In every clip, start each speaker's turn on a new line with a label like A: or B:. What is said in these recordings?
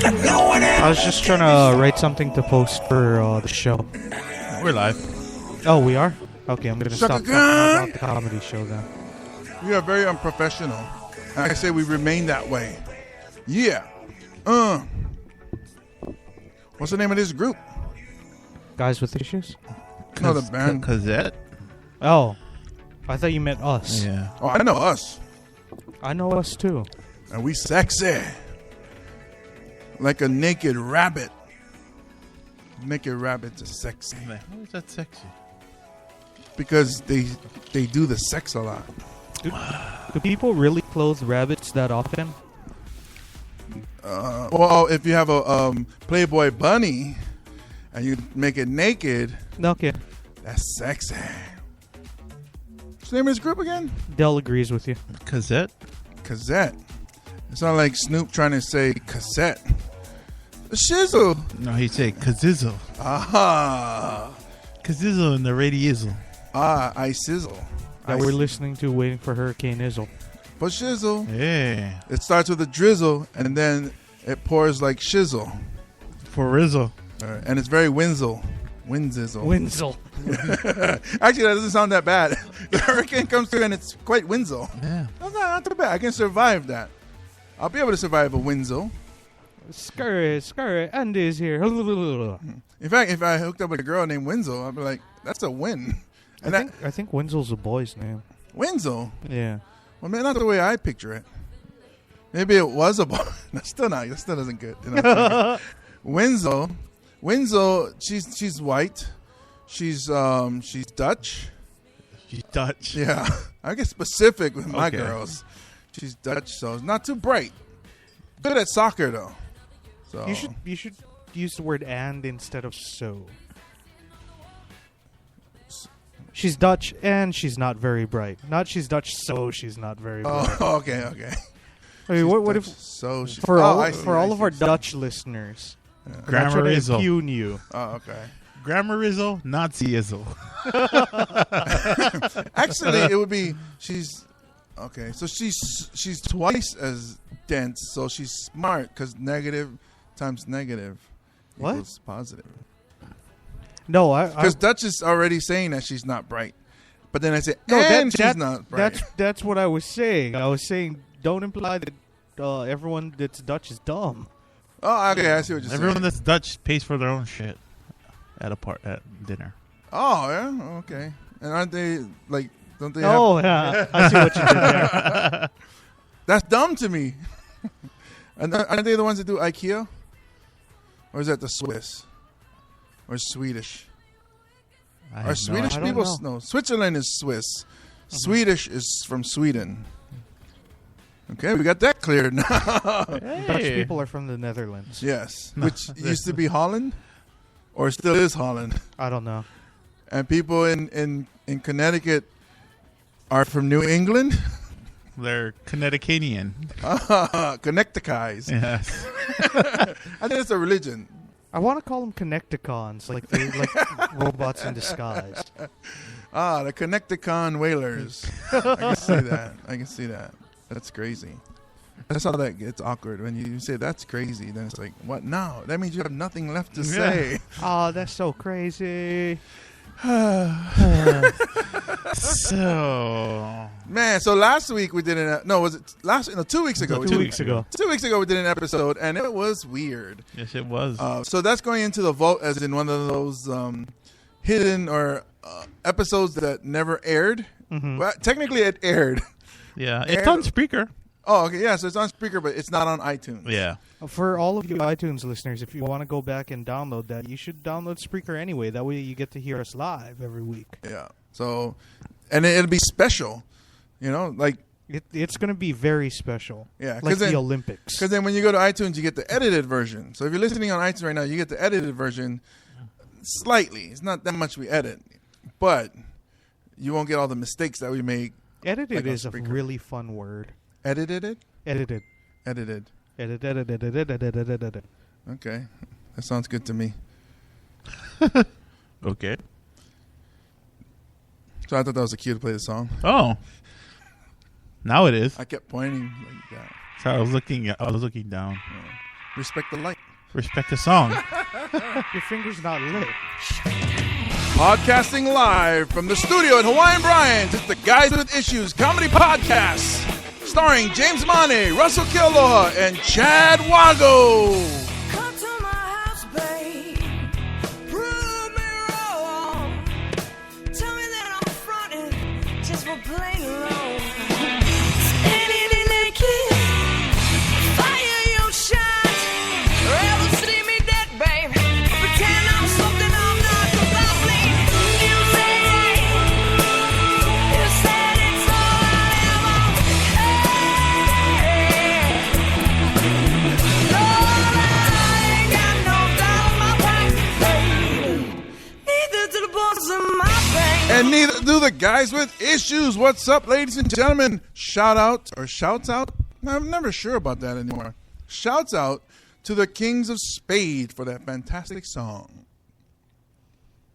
A: I was just trying to write something to post for the show.
B: We're live.
A: Oh, we are? Okay, I'm going to stop talking about the comedy show then.
C: We are very unprofessional. And I say we remain that way. Yeah. What's the name of this group?
A: Guys with Issues?
C: No, the band.
B: Cosette?
A: Oh, I thought you meant us.
B: Yeah.
C: Oh, I know us.
A: I know us too.
C: And we sexy. Like a naked rabbit. Naked rabbits are sexy.
B: How is that sexy?
C: Because they do the sex a lot.
A: Do people really clothe rabbits that often?
C: Well, if you have a Playboy bunny and you make it naked,
A: Okay.
C: that's sexy. What's the name of this group again?
A: Dell agrees with you.
B: Cosette?
C: Cassette. It's not like Snoop trying to say cassette. The shizzle.
B: No, he said Kazizzle.
C: Aha.
B: Kazizzle and the radiizzle.
C: I sizzle.
A: That we're listening to Waiting for Hurricane Isle.
C: For shizzle.
B: Yeah.
C: It starts with a drizzle and then it pours like shizzle.
B: For Rizzle.
C: And it's very winsill. Winsizzle.
A: Winsel.
C: Actually, that doesn't sound that bad. The hurricane comes through and it's quite winsill.
B: Yeah.
C: That's not too bad. I can survive that. I'll be able to survive a winsill.
A: Scurry, Andy's here.
C: In fact, if I hooked up with a girl named Winslow, I'd be like, that's a win. And
A: I think Winsel's a boy's name.
C: Winslow?
A: Yeah.
C: Well, man, not the way I picture it. Maybe it was a boy. That's still not. That still doesn't good. You know, Winslow, she's white. She's Dutch.
B: She's Dutch.
C: Yeah. I get specific with my girls. She's Dutch, so it's not too bright. Good at soccer, though. So
A: You should use the word "and" instead of "so." She's Dutch and she's not very bright. Not she's Dutch, so she's not very bright.
C: Oh, okay.
A: I mean, what if
C: so she,
A: for all
C: I
A: of our Dutch listeners?
B: Grammarizzle.
C: Oh, okay.
B: Grammarizzle, Naziizzle.
C: Actually, it would be she's okay. So she's twice as dense. So she's smart because negative times negative equals positive.
A: No,
C: because Dutch is already saying that she's not bright, but then I say she's not bright.
A: That's what I was saying. I was saying don't imply that everyone that's Dutch is dumb.
C: Oh, okay. I see what you're saying.
B: Everyone that's Dutch pays for their own shit at dinner.
C: Oh yeah, okay. And aren't they like? Don't they?
A: Yeah, I see what you did there.
C: That's dumb to me. And aren't they the ones that do IKEA? Or is that the Swiss? Or Swedish? Are Swedish people? No, Switzerland is Swiss. Swedish is from Sweden. Okay, we got that cleared now.
A: Hey. Dutch people are from the Netherlands.
C: Yes, which used to be Holland, or still is Holland.
A: I don't know.
C: And people in Connecticut are from New England.
B: They're Connecticutian.
C: Connecticais.
B: Yes.
C: I think it's a religion.
A: I want to call them Connecticons, like robots in disguise.
C: The Connecticon whalers. I can see that. That's crazy. That's how that gets awkward. When you say that's crazy, then it's like, what now? That means you have nothing left to say.
A: Oh, that's so crazy.
C: So last week we did was it 2 weeks ago?
A: 2 weeks ago.
C: 2 weeks ago we did an episode and it was weird.
B: Yes, it was.
C: So that's going into the vault as in one of those hidden or episodes that never aired.
A: Mm-hmm.
C: Well, technically it aired.
B: Yeah, it's on Spreaker.
C: Oh, okay, yeah, so it's on Spreaker, but it's not on iTunes.
B: Yeah.
A: For all of you iTunes listeners, if you want to go back and download that, you should download Spreaker anyway. That way you get to hear us live every week.
C: Yeah. So, and it'll be special, like...
A: It's going to be very special.
C: Yeah.
A: Like the Olympics.
C: Because then when you go to iTunes, you get the edited version. So if you're listening on iTunes right now, you get the edited version slightly. It's not that much we edit. But you won't get all the mistakes that we make.
A: Edited is a really fun word.
C: Edited it?
A: Edited.
C: Edited.
A: Edited.
C: Okay. That sounds good to me.
B: Okay.
C: So I thought that was a cue to play the song.
B: Oh. Now it is.
C: I kept pointing like that.
B: So I was looking down.
C: Yeah. Respect the light.
B: Respect the song.
A: Your finger's not lit.
C: Podcasting live from the studio at Hawaiian Brian's. It's the Guys with Issues comedy podcast. Starring James Mane, Russell Kealoha, and Chad Wago.
D: Come to my house, babe. Prove me wrong. Tell me that I'm fronting just for playing along. Standing in that kiss, fire your shot. Rather see me dead, babe. Pretend I'm something I'm not. 'Cause I bleed. You said it's all I ever had. Lord, I ain't got no doubt in my brain, baby. Neither do the boys in my brain.
C: And neither do the Guys with Issues. What's up, ladies and gentlemen? Shout out or shouts out? I'm never sure about that anymore. Shouts out to the Kings of Spade for that fantastic song.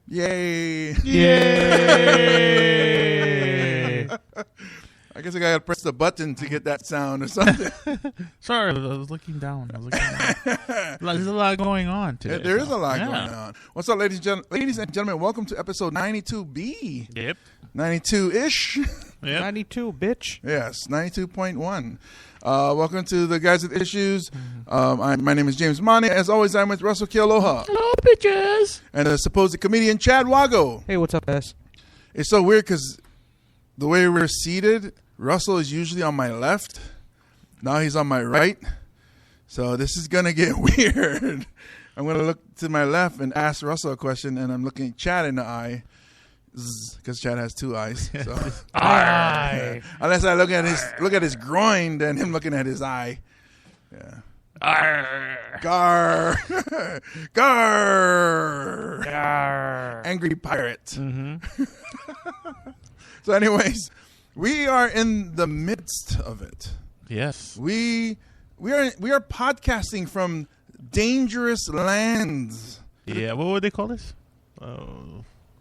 C: Yay.
B: Yay!
C: I guess I gotta press the button to get that sound or something.
B: Sorry, I was looking down. There's a lot going on today.
C: There is a lot
B: Yeah.
C: going on. What's up, ladies and gentlemen? Welcome to episode 92B.
B: Yep.
C: 92-ish.
B: Yep.
A: 92, bitch.
C: Yes, 92.1. Welcome to the Guys with Issues. My name is James Mane. As always, I'm with Russell Kealoha
B: Hello, bitches.
C: and the supposed comedian Chad Wago.
A: Hey, what's up, guys?
C: It's so weird because the way we're seated, Russell is usually on my left. Now he's on my right. So this is going to get weird. I'm going to look to my left and ask Russell a question, and I'm looking Chad in the eye because Chad has two eyes. So.
A: Aye.
C: Unless I look at his groin, then him looking at his eye. Yeah. Gar. Gar. Angry pirate.
B: Mm-hmm.
C: So anyways, we are in the midst of it.
B: Yes.
C: We are podcasting from dangerous lands.
B: Yeah. What would they call this?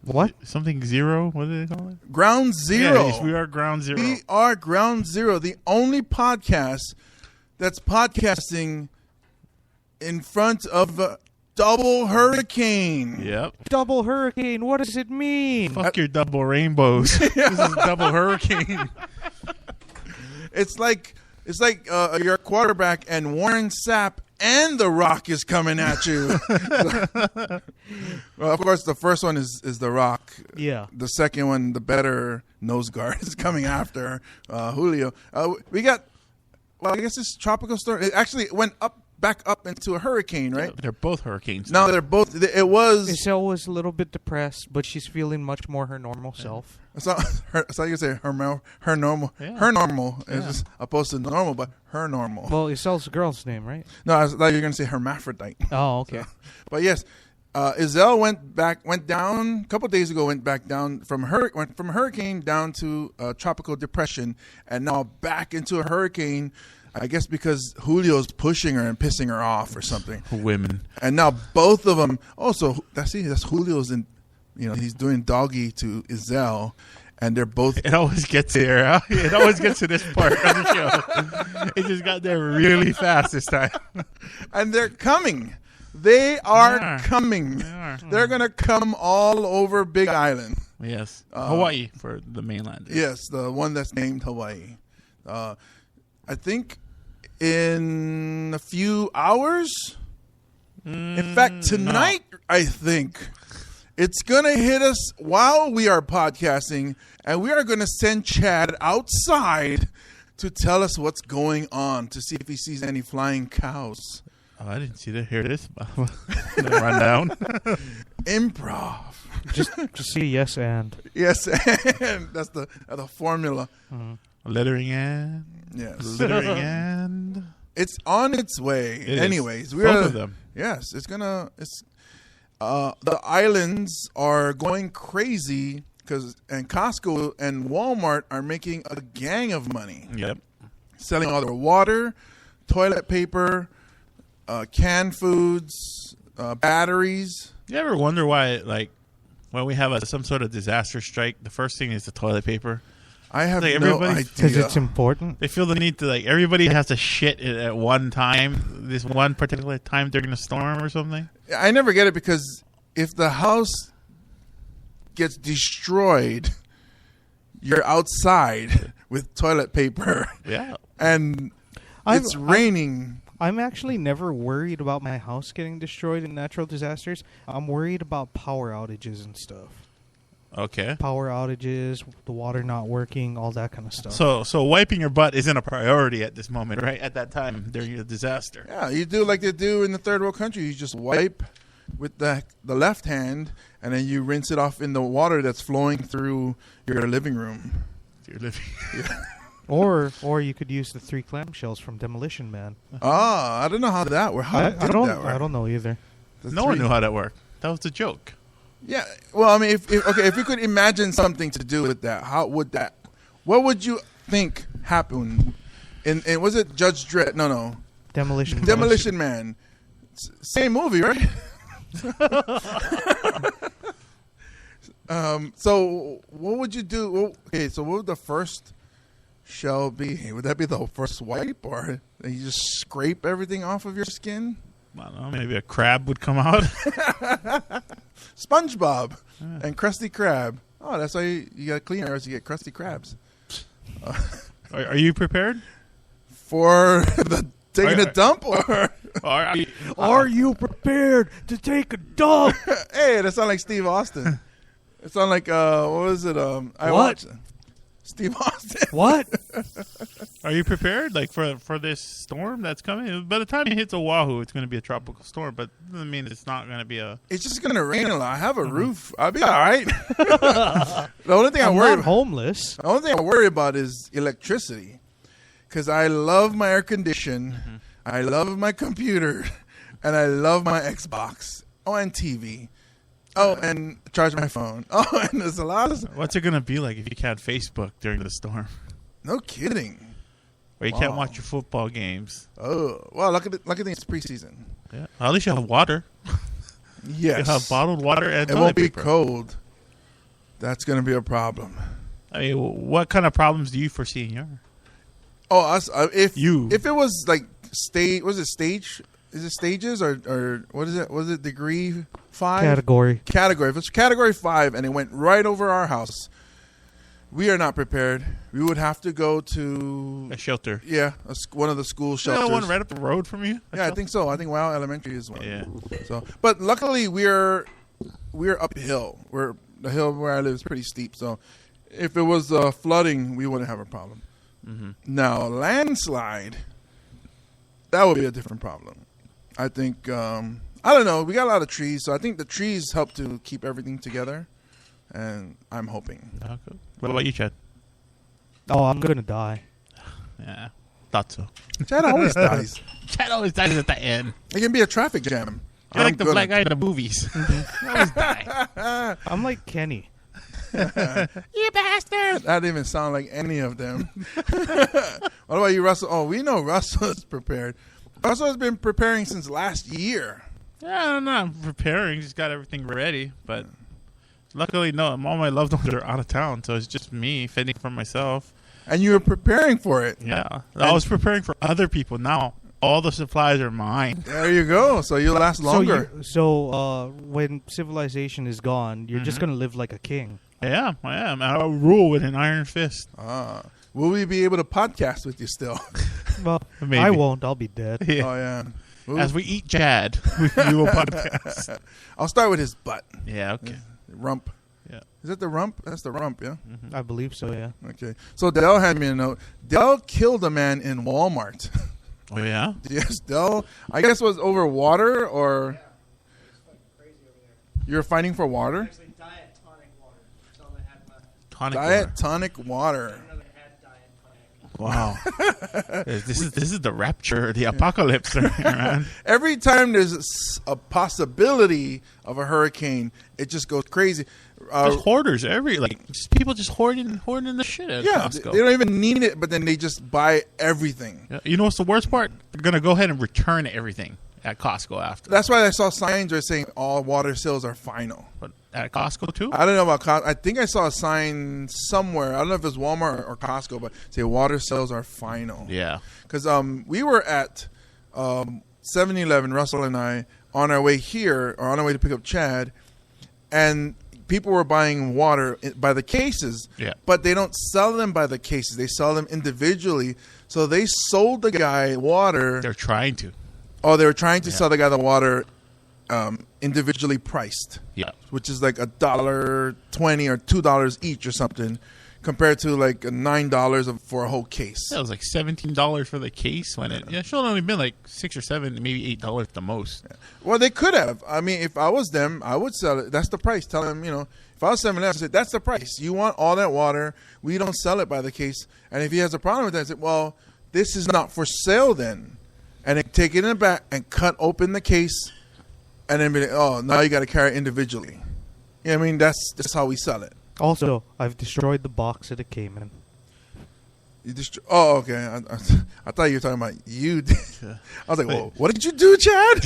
A: What?
B: Something zero? What do they call it?
C: Ground Zero.
B: Yeah, yes, we are ground zero.
C: We are Ground Zero, the only podcast that's podcasting in front of a double hurricane.
B: Yep.
A: Double hurricane. What does it mean?
B: Fuck your double rainbows. This is double hurricane.
C: It's like you're a quarterback and Warren Sapp and The Rock is coming at you. Well, of course, the first one is The Rock.
A: Yeah.
C: The second one, the better nose guard, is coming after Julio. We got, well, I guess this tropical storm. It actually went back up into a hurricane, right?
B: They're both hurricanes.
C: No, they're both. It was.
A: Iselle was a little bit depressed, but she's feeling much more her normal self.
C: It's not you can say her normal.
B: Yeah.
C: Her normal is
B: Yeah.
C: just opposed to normal, but her normal.
A: Well, Iselle's a girl's name, right?
C: No, I thought you were going to say hermaphrodite.
A: Oh, okay.
C: But yes, Iselle went down a couple days ago. Went back down went from hurricane down to tropical depression, and now back into a hurricane. I guess because Julio's pushing her and pissing her off or something.
B: Women.
C: And now both of them. Also, that's Julio's in. He's doing doggy to Iselle, and they're both.
B: It always gets there. Huh? It always gets to this part of the show. It just got there really fast this time.
C: And they're coming. They are
B: Yeah.
C: coming.
B: They are.
C: They're gonna come all over Big Island.
B: Yes. Hawaii for the mainland.
C: Yes, the one that's named Hawaii. I think in a few hours. In fact, tonight, I think it's going to hit us while we are podcasting, and we are going to send Chad outside to tell us what's going on, to see if he sees any flying cows.
B: Oh, I didn't see that. Here it is. Rundown.
C: Improv.
A: Just see yes and.
C: Yes, and that's the formula.
B: Littering and.
C: Yes.
B: Littering and.
C: It's on its way.
B: It is.
C: Anyways,
B: Both of them.
C: Yes, it's the islands are going crazy and Costco and Walmart are making a gang of money.
B: Yep.
C: Selling all their water, toilet paper, canned foods, batteries.
B: You ever wonder why, like, when we have some sort of disaster strike, the first thing is the toilet paper?
C: I have
B: Like,
C: no
B: everybody-
C: idea.
A: Because it's important.
B: They feel the need to, like, everybody has to shit at one time, this one particular time during a storm or something.
C: I never get it because if the house gets destroyed, you're outside with toilet paper
B: Yeah.
C: and
A: I'm-
C: it's raining.
A: I'm actually never worried about my house getting destroyed in natural disasters. I'm worried about power outages and stuff.
B: Okay.
A: Power outages, the water not working, all that kind of stuff.
B: So wiping your butt isn't a priority at this moment, right? At that time during a disaster.
C: Yeah, you do like they do in the third world country. You just wipe with the left hand and then you rinse it off in the water that's flowing through your living room.
B: You're living.
A: Or you could use the 3 clamshells from Demolition Man.
C: I don't know how that works. How
A: I
C: did that work?
A: don't know either.
C: The
B: No one
C: three-
B: knew how that worked. That was a joke.
C: Yeah, well, I mean, if you could imagine something to do with that, how would that? What would you think happened? In was it Judge Dredd? No,
A: Demolition
C: Man. Same movie, right? So what would you do? Well, okay, so what would the first shell be? Would that be the first wipe, or you just scrape everything off of your skin?
B: I don't know. Maybe a crab would come out.
C: SpongeBob and Krusty Krab. Oh, that's why you got clean air, so you get Krusty Krabs.
B: Are you prepared?
C: For the taking a dump, or
A: Are you prepared to take a dump?
C: hey, that sounds like Steve Austin. It sounds like what was it? I
A: What?
C: watched Steve Austin.
A: What?
B: Are you prepared, like for this storm that's coming? By the time it hits Oahu, it's going to be a tropical storm, but I mean it's not going to be a.
C: It's just gonna rain a lot. I have a roof. I'll be all right. The only thing
A: I'm
C: I worry
A: not homeless.
C: The only thing I worry about is electricity, because I love my air condition, I love my computer, and I love my Xbox. Oh, and TV. Oh, and charge my phone. Oh, and there's a lot of.
B: What's it going to be like if you can't Facebook during the storm,
C: No kidding.
B: or you can't
C: Wow.
B: watch your football games?
C: Oh, well, lucky thing it's preseason.
B: Yeah, at least you have water.
C: Yes.
B: You have bottled water and
C: It
B: toilet
C: won't be
B: paper.
C: cold. That's going to be a problem.
B: I mean, what kind of problems do you foresee in your?
C: Oh, us. If it was like was it stage? Is it stages or what is it? Was it degree 5?
A: Category.
C: Category. If it's category 5 and it went right over our house, we are not prepared. We would have to go to
B: A shelter.
C: one of the school
B: Is
C: shelters.
B: that one right up the road from you?
C: Yeah, I think so. I think Wow Elementary is one.
B: Yeah.
C: So, but luckily we're uphill. The hill where I live is pretty steep. So, if it was flooding, we wouldn't have a problem.
B: Mm-hmm.
C: Now, landslide, that would be a different problem. I think I don't know. We got a lot of trees, so I think the trees help to keep everything together. And I'm hoping.
B: Okay. What about you, Chad?
A: Oh, I'm gonna die.
B: Yeah, thought so.
C: Chad always dies.
B: Chad always dies at the end.
C: It can be a traffic jam.
B: You're like
C: I'm
B: the
C: good
B: black
C: at-
B: guy in the movies. You always die.
A: I'm like Kenny.
B: You bastard!
C: That didn't even sound like any of them. What about you, Russell? Oh, we know Russell is prepared. Russell has been preparing since last year.
B: Yeah, I don't know. I'm preparing. Just got everything ready. But luckily, no. All my loved ones are out of town, so it's just me fending for myself.
C: And you were preparing for it.
B: Yeah. I was preparing for other people. Now, all the supplies are mine.
C: There you go. So you'll last longer.
A: So when civilization is gone, you're just gonna live like a king.
B: Yeah, I am. I'll rule with an iron fist.
C: Will we be able to podcast with you still?
A: Well,
B: Maybe.
A: I won't. I'll be dead.
B: Yeah.
C: Oh, yeah. Ooh.
B: As we eat Chad, we will podcast.
C: I'll start with his butt.
B: Yeah, okay.
C: Rump.
B: Yeah.
C: Is that the rump? That's the rump, yeah?
A: I believe so. Yeah.
C: Okay. So Dell had me a note. Dell killed a man in Walmart.
B: Oh, yeah?
C: Yes, Dell. I guess was over water or... You're fighting for water?
E: Actually, diet tonic water. That's all I had left.
B: Tonic
C: Diet
B: water.
C: tonic water.
E: Another had diet tonic.
B: Wow. this is the rapture, the apocalypse, man.
C: Every time there's a possibility of a hurricane, it just goes crazy.
B: There's hoarders just people just hoarding the shit at
C: Yeah,
B: Costco.
C: they don't even need it, but then they just buy everything.
B: Yeah, you know what's the worst part? They're gonna go ahead and return everything at Costco after.
C: That's why I saw signs where saying all water sales are final.
B: But at Costco too?
C: I don't know about Costco. I think I saw a sign somewhere. I don't know if it's Walmart or Costco, but say water sales are final.
B: Yeah.
C: Because we were at 7-Eleven, Russell and I, on our way here, or on our way to pick up Chad, and people were buying water by the cases, but they don't sell them by the cases. They sell them individually. So they sold the guy water.
B: They're trying to.
C: Oh, they were trying to sell the guy the water individually priced.
B: Yeah.
C: Which is like $1.20 or $2 each or something, compared to like $9 for a whole case.
B: That was like $17 for the case when it should have only been like $6 or $7, maybe $8 at the most.
C: Yeah. Well, they could have. I mean, if I was them, I would sell it. That's the price. Tell them, if I was 7-Eleven, I said, that's the price. You want all that water. We don't sell it by the case. And if he has a problem with that, I said, well, this is not for sale then. And then take it in the back and cut open the case, and then be like, oh, now you got to carry it individually. I mean, that's how we sell it.
A: Also, I've destroyed the box that it came in.
C: Oh, okay. I thought you were talking about you. I was like, whoa, what did you do, Chad?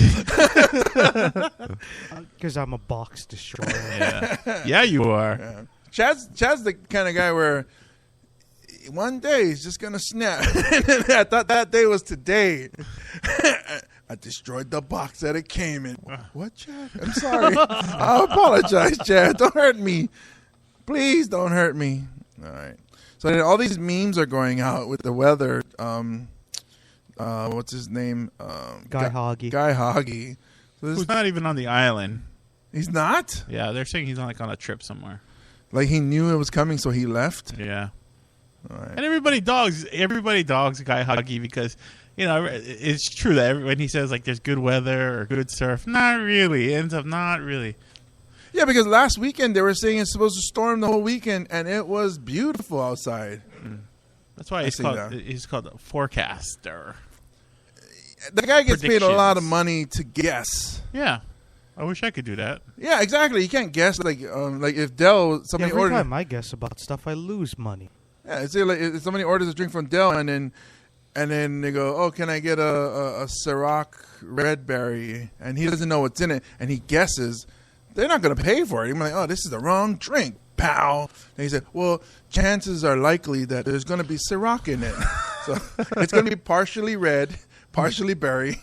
A: Because I'm a box destroyer.
B: Yeah, you are.
C: Yeah. Chad's the kind of guy where one day he's just going to snap. I thought that day was today. I destroyed the box that it came in. What, Chad? I'm sorry. I apologize, Chad. Don't hurt me. Please don't hurt me. All right. So then all these memes are going out with the weather. What's his name?
A: Guy Hoggy.
C: Guy Hoggy. So
B: Who's not even on the island.
C: He's not?
B: Yeah, they're saying he's on a trip somewhere.
C: Like he knew it was coming, so he left?
B: Yeah.
C: All right.
B: And everybody dogs Guy Huggy because, it's true that when he says like there's good weather or good surf, not really. It ends up not really.
C: Yeah, because last weekend they were saying it's supposed to storm the whole weekend, and it was beautiful outside.
B: That's why he's called a forecaster.
C: The guy gets paid a lot of money to guess.
B: Yeah. I wish I could do that.
C: Yeah, exactly. You can't guess like if Dell somebody
A: Every
C: orders.
A: time I guess about stuff, I lose money.
C: Yeah, it's like if somebody orders a drink from Dell, and then they go, "Oh, can I get a Ciroc Red Berry?" And he doesn't know what's in it, and he guesses. They're not going to pay for it. He's like, "Oh, this is the wrong drink." Pow. And he said, "Well, chances are likely that there's going to be Ciroc in it, so it's going to be partially red, partially berry,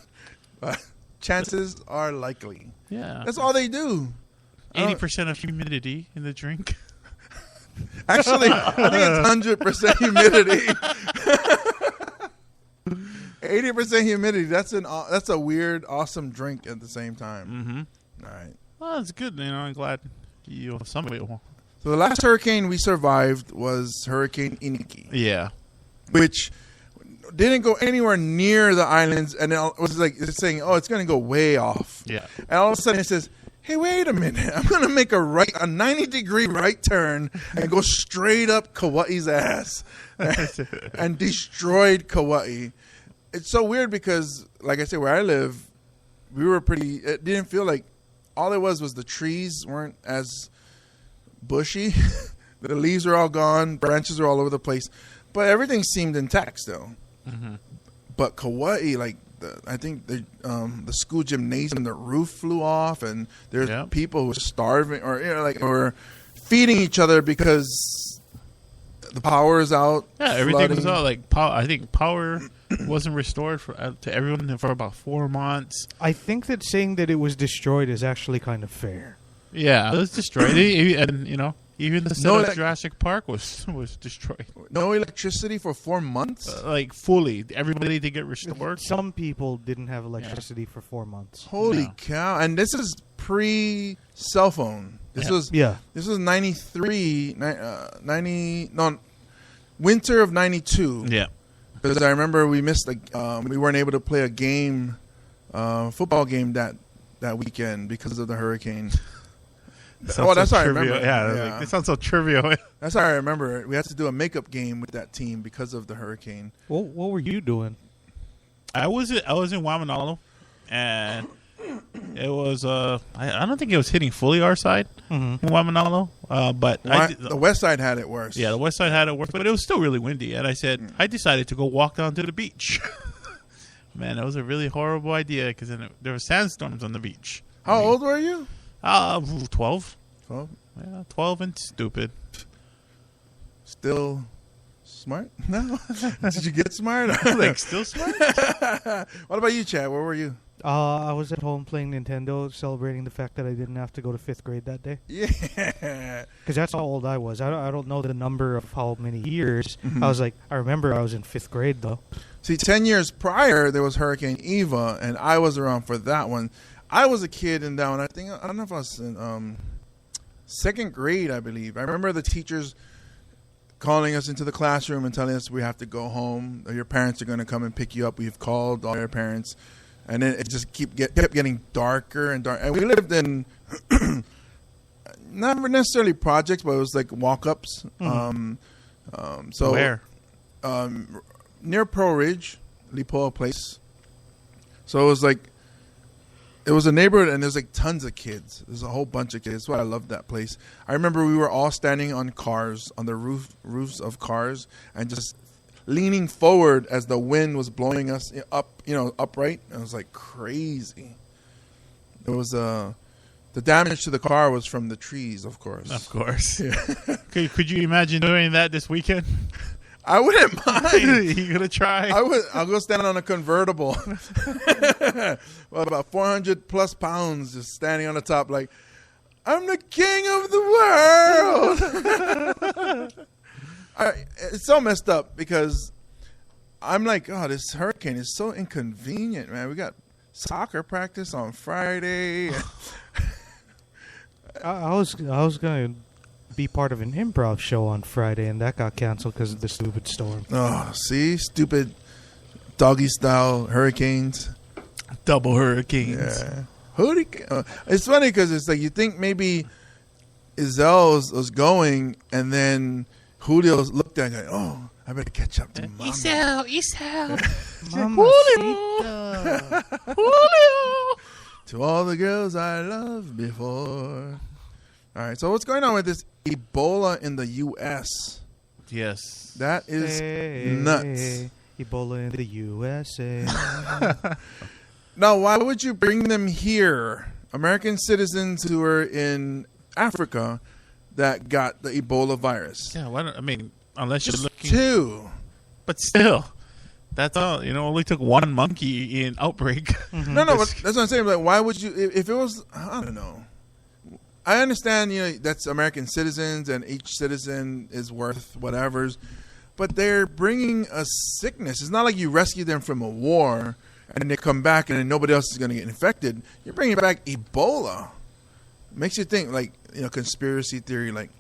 C: but chances are likely."
B: Yeah,
C: that's all they do.
B: 80% of humidity in the drink.
C: Actually, I think it's 100% humidity. 80% humidity. That's a weird, awesome drink at the same time.
B: Mm-hmm.
C: All right.
B: Well, that's good. I'm glad somebody will.
C: So the last hurricane we survived was Hurricane Iniki.
B: Yeah.
C: Which didn't go anywhere near the islands, and it was like it's saying, "Oh, it's going to go way off."
B: Yeah.
C: And all of a sudden it says, "Hey, wait a minute! I'm going to make a 90-degree right turn and go straight up Kauai's ass," and destroyed Kauai. It's so weird because, like I said, where I live, we were pretty. It didn't feel like all it was the trees weren't as bushy. The leaves were all gone, branches were all over the place, but everything seemed intact still.
B: Mm-hmm.
C: But Kauai, like I think the school gymnasium, the roof flew off, and there's people who were starving or feeding each other because the power is out.
B: Yeah, everything was out. Like I think power wasn't restored to everyone for about 4 months.
A: I think that saying that it was destroyed is actually kind of fair.
B: Yeah, it was destroyed, and even the set of Jurassic Park was destroyed.
C: No electricity for 4 months?
B: Like fully. Everybody did get restored.
A: Some people didn't have electricity for 4 months.
C: Holy cow. And this is pre-cell phone. This was 93, winter of 92.
B: Yeah.
C: Because I remember we missed, we weren't able to play a game, football game that weekend because of the hurricane.
B: That's how I remember. Yeah. It sounds so trivial.
C: That's how I remember it. We had to do a makeup game with that team because of the hurricane.
A: What were you doing?
B: I was in Waimanalo, and it was I don't think it was hitting fully our side in Waimanalo, but
C: the west side had it worse.
B: Yeah, the west side had it worse, but it was still really windy, and I decided to go walk down to the beach. Man, that was a really horrible idea because there were sandstorms on the beach.
C: How old were you?
B: 12.
C: 12.
B: Yeah, 12 and stupid.
C: Still smart? No. Did you get smart?
B: Like, still smart?
C: What about you, Chad? Where were you?
A: I was at home playing Nintendo, celebrating the fact that I didn't have to go to 5th grade that day.
C: Yeah.
A: Because that's how old I was. I don't know the number of how many years.
C: Mhm.
A: I remember I was in 5th grade, though.
C: See, 10 years prior, there was Hurricane Eva, and I was around for that one. I was a kid in that one. I don't know if I was in 2nd grade, I believe. I remember the teachers calling us into the classroom and telling us we have to go home. Your parents are going to come and pick you up. We've called all your parents. And then it just kept getting darker and darker. And we lived in not necessarily projects, but it was like walk-ups. So
B: Where?
C: Near Pearl Ridge, Lipoa Place. So it was a neighborhood, and there's like tons of kids. There's a whole bunch of kids. That's why I love that place. I remember we were all standing on cars, on the roofs of cars, and just leaning forward as the wind was blowing us up, upright. It was like crazy. It was the damage to the car was from the trees, of course.
B: Of course.
C: Yeah.
B: Could you imagine doing that this weekend?
C: I wouldn't mind.
B: You gonna try?
C: I'll go stand on a convertible. Well, about 400 plus pounds, just standing on the top, like I'm the king of the world. It's so messed up because I'm like, oh, this hurricane is so inconvenient, man. We got soccer practice on Friday.
A: I was going to be part of an improv show on Friday, and that got canceled because of the stupid storm.
C: Oh, see? Stupid doggy style hurricanes.
B: Double hurricanes.
C: Yeah. It's funny because it's like you think maybe Iselle was going, and then Julio looked at it and go, oh, I better catch up to Mama.
B: Iselle.
A: Mamacita.
B: Julio.
C: To all the girls I loved before. All right, so what's going on with this Ebola in the U.S.?
B: Yes.
C: That is nuts.
A: Ebola in the USA.
C: Now, why would you bring them here? American citizens who are in Africa that got the Ebola virus.
B: Yeah, unless you're looking.
C: 2.
B: But still, that's all. Only took one monkey in outbreak.
C: Mm-hmm. No, but that's what I'm saying. Like, why would you? If it was, I don't know. I understand, that's American citizens, and each citizen is worth whatever's. But they're bringing a sickness. It's not like you rescue them from a war and they come back and then nobody else is going to get infected. You're bringing back Ebola. Makes you think, like, conspiracy theory, like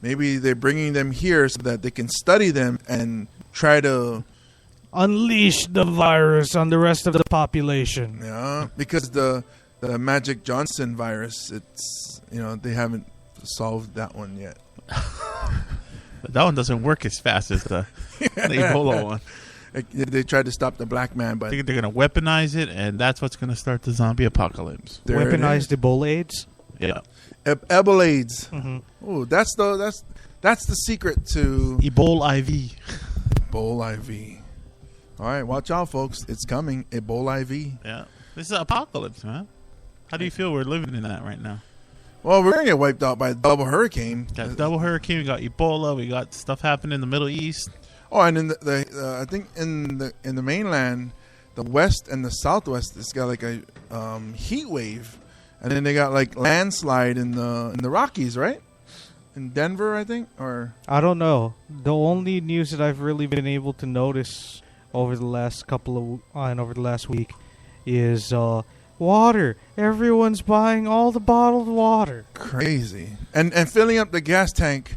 C: maybe they're bringing them here so that they can study them and try to
A: unleash the virus on the rest of the population.
C: Yeah, because the Magic Johnson virus, it's they haven't solved that one yet.
B: That one doesn't work as fast as the Ebola one.
C: They tried to stop the black man, but
B: I think they're going to weaponize it, and that's what's going to start the zombie apocalypse.
A: Weaponized Ebola AIDS.
B: Yeah,
C: Ebola AIDS.
A: Mm-hmm.
C: Oh, that's the secret to
B: Ebola IV.
C: Ebola IV. All right, watch out, folks. It's coming. Ebola IV.
B: Yeah, this is an apocalypse, man. How do you feel we're living in that right now?
C: Well, we're gonna get wiped out by a double hurricane.
B: Got double hurricane. We got Ebola. We got stuff happening in the Middle East.
C: Oh, and in I think in the mainland, the west and the southwest, it's got like a heat wave, and then they got like landslide in the Rockies, right? In Denver, I think, or
A: I don't know. The only news that I've really been able to notice over the last over the last week is water. Everyone's buying all the bottled water.
C: Crazy. And filling up the gas tank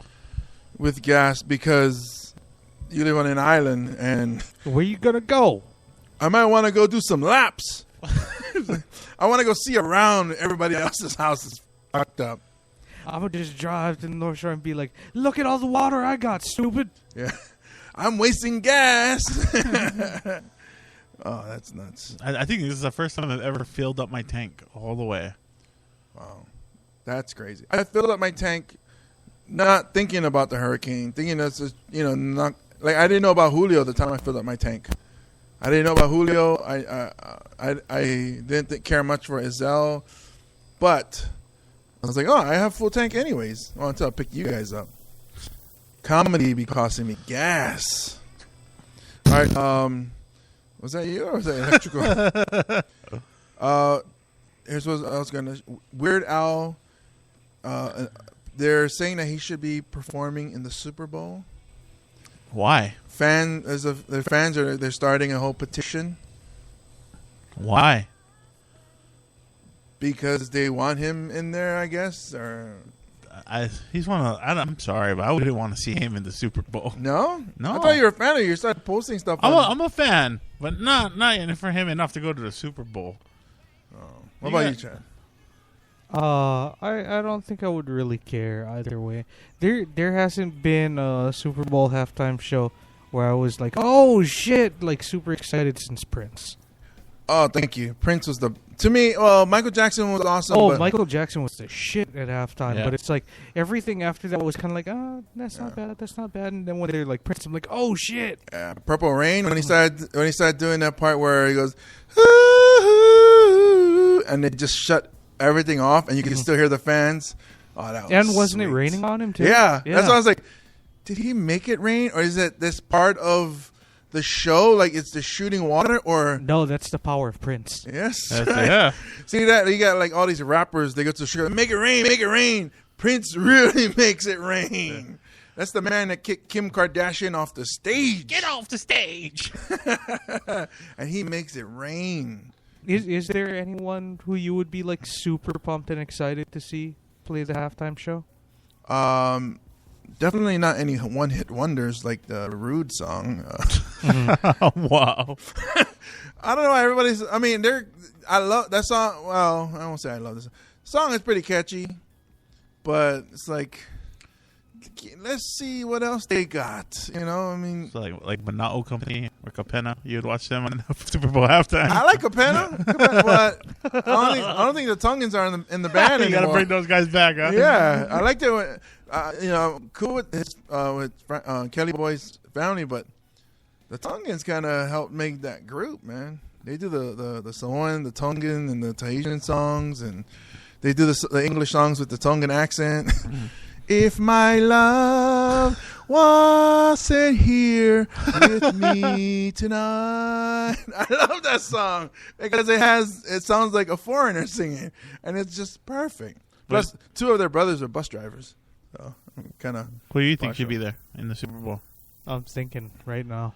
C: with gas because you live on an island and
A: where you gonna go?
C: I might want to go do some laps. I want to go see around. Everybody else's house is fucked up.
A: I would just drive to the North Shore and be like, look at all the water I got, stupid.
C: Yeah. I'm wasting gas. Oh, that's nuts.
B: I think this is the first time I've ever filled up my tank all the way.
C: Wow. That's crazy. I filled up my tank not thinking about the hurricane, thinking that's just, not like I didn't know about Julio the time I filled up my tank. I didn't know about Julio. I didn't care much for Iselle, but I I was like, oh, I have full tank anyways. Oh, until I picked you guys up. Comedy be costing me gas. All right, was that you or was that electrical? Here's what I was gonna. Weird Al. They're saying that he should be performing in the Super Bowl.
B: Why?
C: Their fans they're starting a whole petition
B: Why?
C: because they want him in there, I guess. Or
B: He's one of. I'm sorry, but I wouldn't want to see him in the Super Bowl.
C: no.
B: No.
C: I thought you were a fan of. You started posting stuff.
B: I'm a fan, but not for him enough to go to the Super Bowl.
C: What about you, Chad?
A: I don't think I would really care either way. There hasn't been a Super Bowl halftime show where I was like, oh shit, like super excited since Prince.
C: Oh, thank you. Prince was to me. Well, Michael Jackson was awesome.
A: Oh,
C: but
A: Michael Jackson was the shit at halftime,
B: Yeah.
A: but it's like everything after that was kind of like, that's not bad, that's not bad. And then when they're like Prince, I'm like, oh shit.
C: Purple Rain when he started doing that part where he goes, "Ooh," and they just shut everything off, and you can still hear the fans. Oh, that was
A: And wasn't it
C: sweet.
A: raining on him too?
C: Yeah, that's why I was like, did he make it rain, or is it this part of the show? Like it's the shooting water, or
A: No, that's the power of Prince.
C: yes,
B: Yeah.
C: See that you got like all these rappers. They go to the show, make it rain, make it rain. Prince really makes it rain. That's the man that kicked Kim Kardashian off the stage.
B: Get off the stage.
C: And he makes it rain.
A: Is there anyone who you would be like super pumped and excited to see play the halftime show?
C: Definitely not any one-hit wonders like the Rude song.
B: Wow.
C: I don't know. Everybody's. I mean, I love that song. Well, I won't say I love this song. Is pretty catchy, but it's like, let's see what else they got. You know, I mean,
B: So like Manao Company or Capenna, you'd watch them on the Super Bowl halftime.
C: I like Capenna, but I don't think the Tongans are in the band
B: You
C: anymore.
B: gotta bring those guys back, huh?
C: Yeah, I liked it. When, cool with Kelly Boy's family, but the Tongans kind of helped make that group, man. They do the Samoan, the Tongan, and the Tahitian songs, and they do the English songs with the Tongan accent. If my love wasn't here with me tonight. I love that song because it sounds like a foreigner singing, and it's just perfect. Plus, two of their brothers are bus drivers. So I'm kind of.
B: Who do you think should be there in the Super Bowl?
A: I'm thinking right now.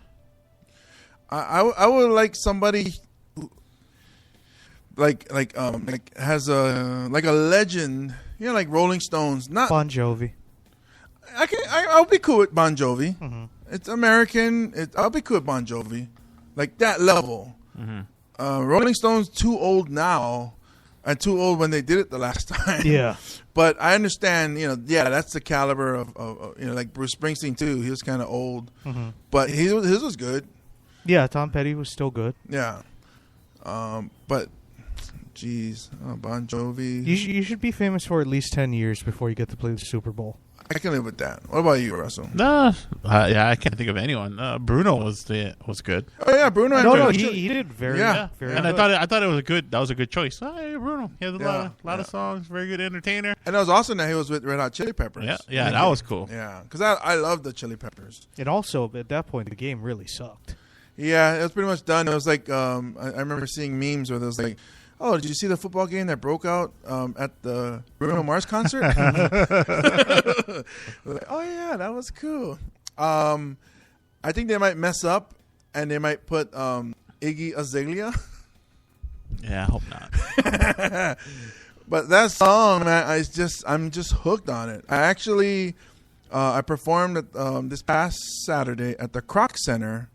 C: I would like somebody who, like has a legend, like Rolling Stones. Not
A: Bon Jovi.
C: I'll be cool with Bon Jovi.
A: Mm-hmm.
C: It's American. I'll be cool with Bon Jovi, like that level.
B: Mm-hmm.
C: Rolling Stones too old now, and too old when they did it the last time.
A: Yeah.
C: But I understand, that's the caliber of like Bruce Springsteen too. He was kind of old, but his was good.
A: Yeah, Tom Petty was still good.
C: Yeah. But, geez, Bon Jovi.
A: You should be famous for at least 10 years before you get to play the Super Bowl.
C: I can live with that. What about you, Russell?
B: Yeah, I can't think of anyone. Bruno was good.
C: Oh yeah, Bruno.
A: No,
C: and
A: he did very
C: Yeah.
A: very
B: And
A: good.
B: I thought it was that was a good choice. Hey, Bruno, he has a lot of songs. Very good entertainer.
C: And it was awesome that he was with Red Hot Chili Peppers.
B: Yeah, that was cool.
C: Yeah, because I love the Chili Peppers.
A: And also, at that point, the game really sucked.
C: Yeah, it was pretty much done. It was like I remember seeing memes where it was like, "Oh, did you see the football game that broke out at the Bruno Mars concert?" Like, oh yeah, that was cool. I think they might mess up and they might put Iggy Azalea.
B: Yeah, I hope not.
C: But that song, man, I'm just hooked on it. I actually I performed at, this past Saturday at the Kroc Center,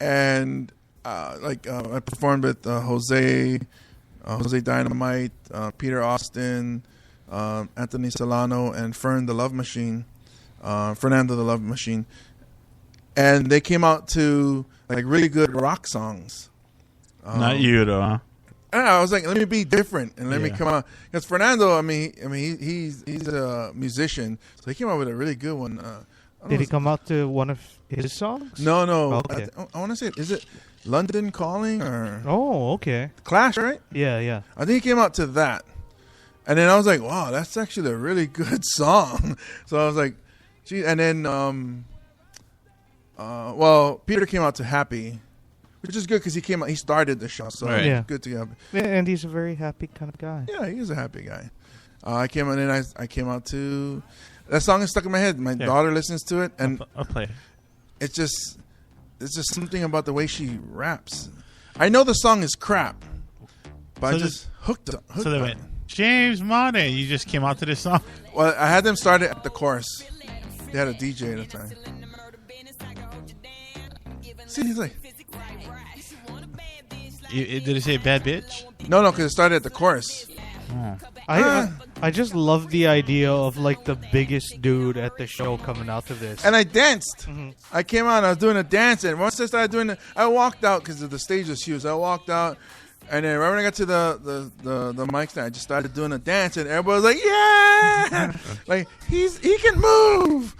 C: and I performed with Jose Dynamite, Peter Austin, Anthony Solano, and Fernando the Love Machine, and they came out to like really good rock songs.
B: Not you though, huh?
C: And I was like, let me be different and let me
B: Yeah.
C: come out, because Fernando, he's a musician, so he came out with a really good one.
A: Did he come out to one of his songs?
C: No.
A: Okay.
C: I want to say, is it London Calling or
A: Oh, okay.
C: Clash? Right?
A: Yeah.
C: I think he came out to that, And then I was like, wow, that's actually a really good song. So I was like, gee. And then, Peter came out to Happy, which is good because he started the show. So
B: Right.
A: Yeah.
C: good to have.
A: Yeah, and he's a very happy kind of guy.
C: Yeah, he is a happy guy. I came out and I came out to that song is stuck in my head. My daughter listens to it, and
B: I'll play it.
C: it's just something about the way she raps. I know the song is crap, but
B: So
C: I just hooked
B: So they
C: on
B: went,
C: it.
B: James Money. You just came out to this song.
C: Well, I had them start it at the chorus. They had a DJ at the time. See, he's like,
B: Did it say bad bitch?
C: no, because it started at the chorus.
A: I just love the idea of like the biggest dude at the show coming out to this.
C: And I danced. I came out and I was doing a dance. And once I started doing it, I walked out because the stage was huge. I walked out. And then right when I got to the mic stand, I just started doing a dance. And everybody was like, yeah! Like, he can move.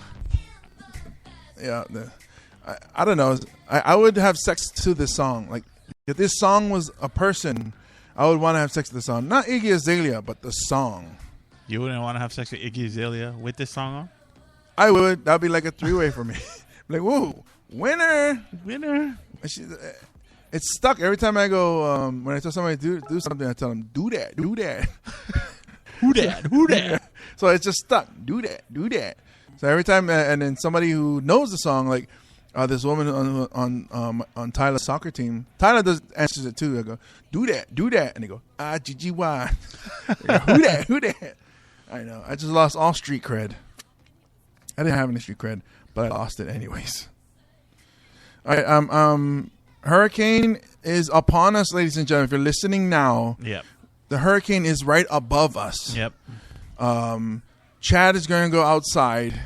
C: Yeah. I don't know. I would have sex to this song. Like, if this song was a person, I would want to have sex to the song. Not Iggy Azalea, but the song.
B: You wouldn't want to have sex with Iggy Azalea with this song on?
C: I would. That would be like a three-way for me. Like, whoa, winner. It's stuck every time I go. When I tell somebody to do something, I tell them, do that.
B: Who that?
C: So it's just stuck. Do that. So every time, and then somebody who knows the song, like this woman on Tyler's soccer team, Tyler answers it too. I go, do that, and they go, GGY. Who that? I know. I just lost all street cred. I didn't have any street cred, but I lost it anyways. All right. Hurricane is upon us, ladies and gentlemen. If you're listening now,
B: Yep.
C: the hurricane is right above us.
B: Yep.
C: Chad is going to go outside,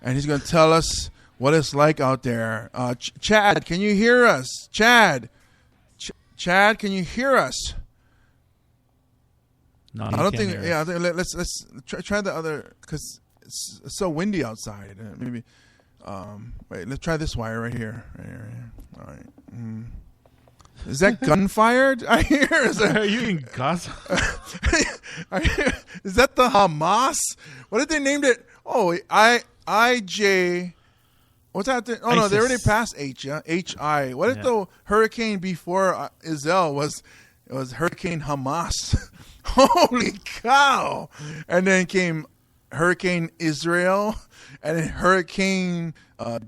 C: and he's going to tell us what it's like out there. Chad, can you hear us? Chad, can you hear us?
B: No,
C: I don't think. Yeah, I think let's try the other because it's so windy outside. Maybe. Wait, let's try this wire right here. All right. Is that gunfire? I hear.
B: Are you in Gaza?
C: Is that the Hamas? What did they name it? Oh, IJ. What's that? Oh no, they already passed H. Yeah, HI. What did the hurricane before Iselle was? It was Hurricane Hamas. Holy cow! And then came Hurricane Israel, and then Hurricane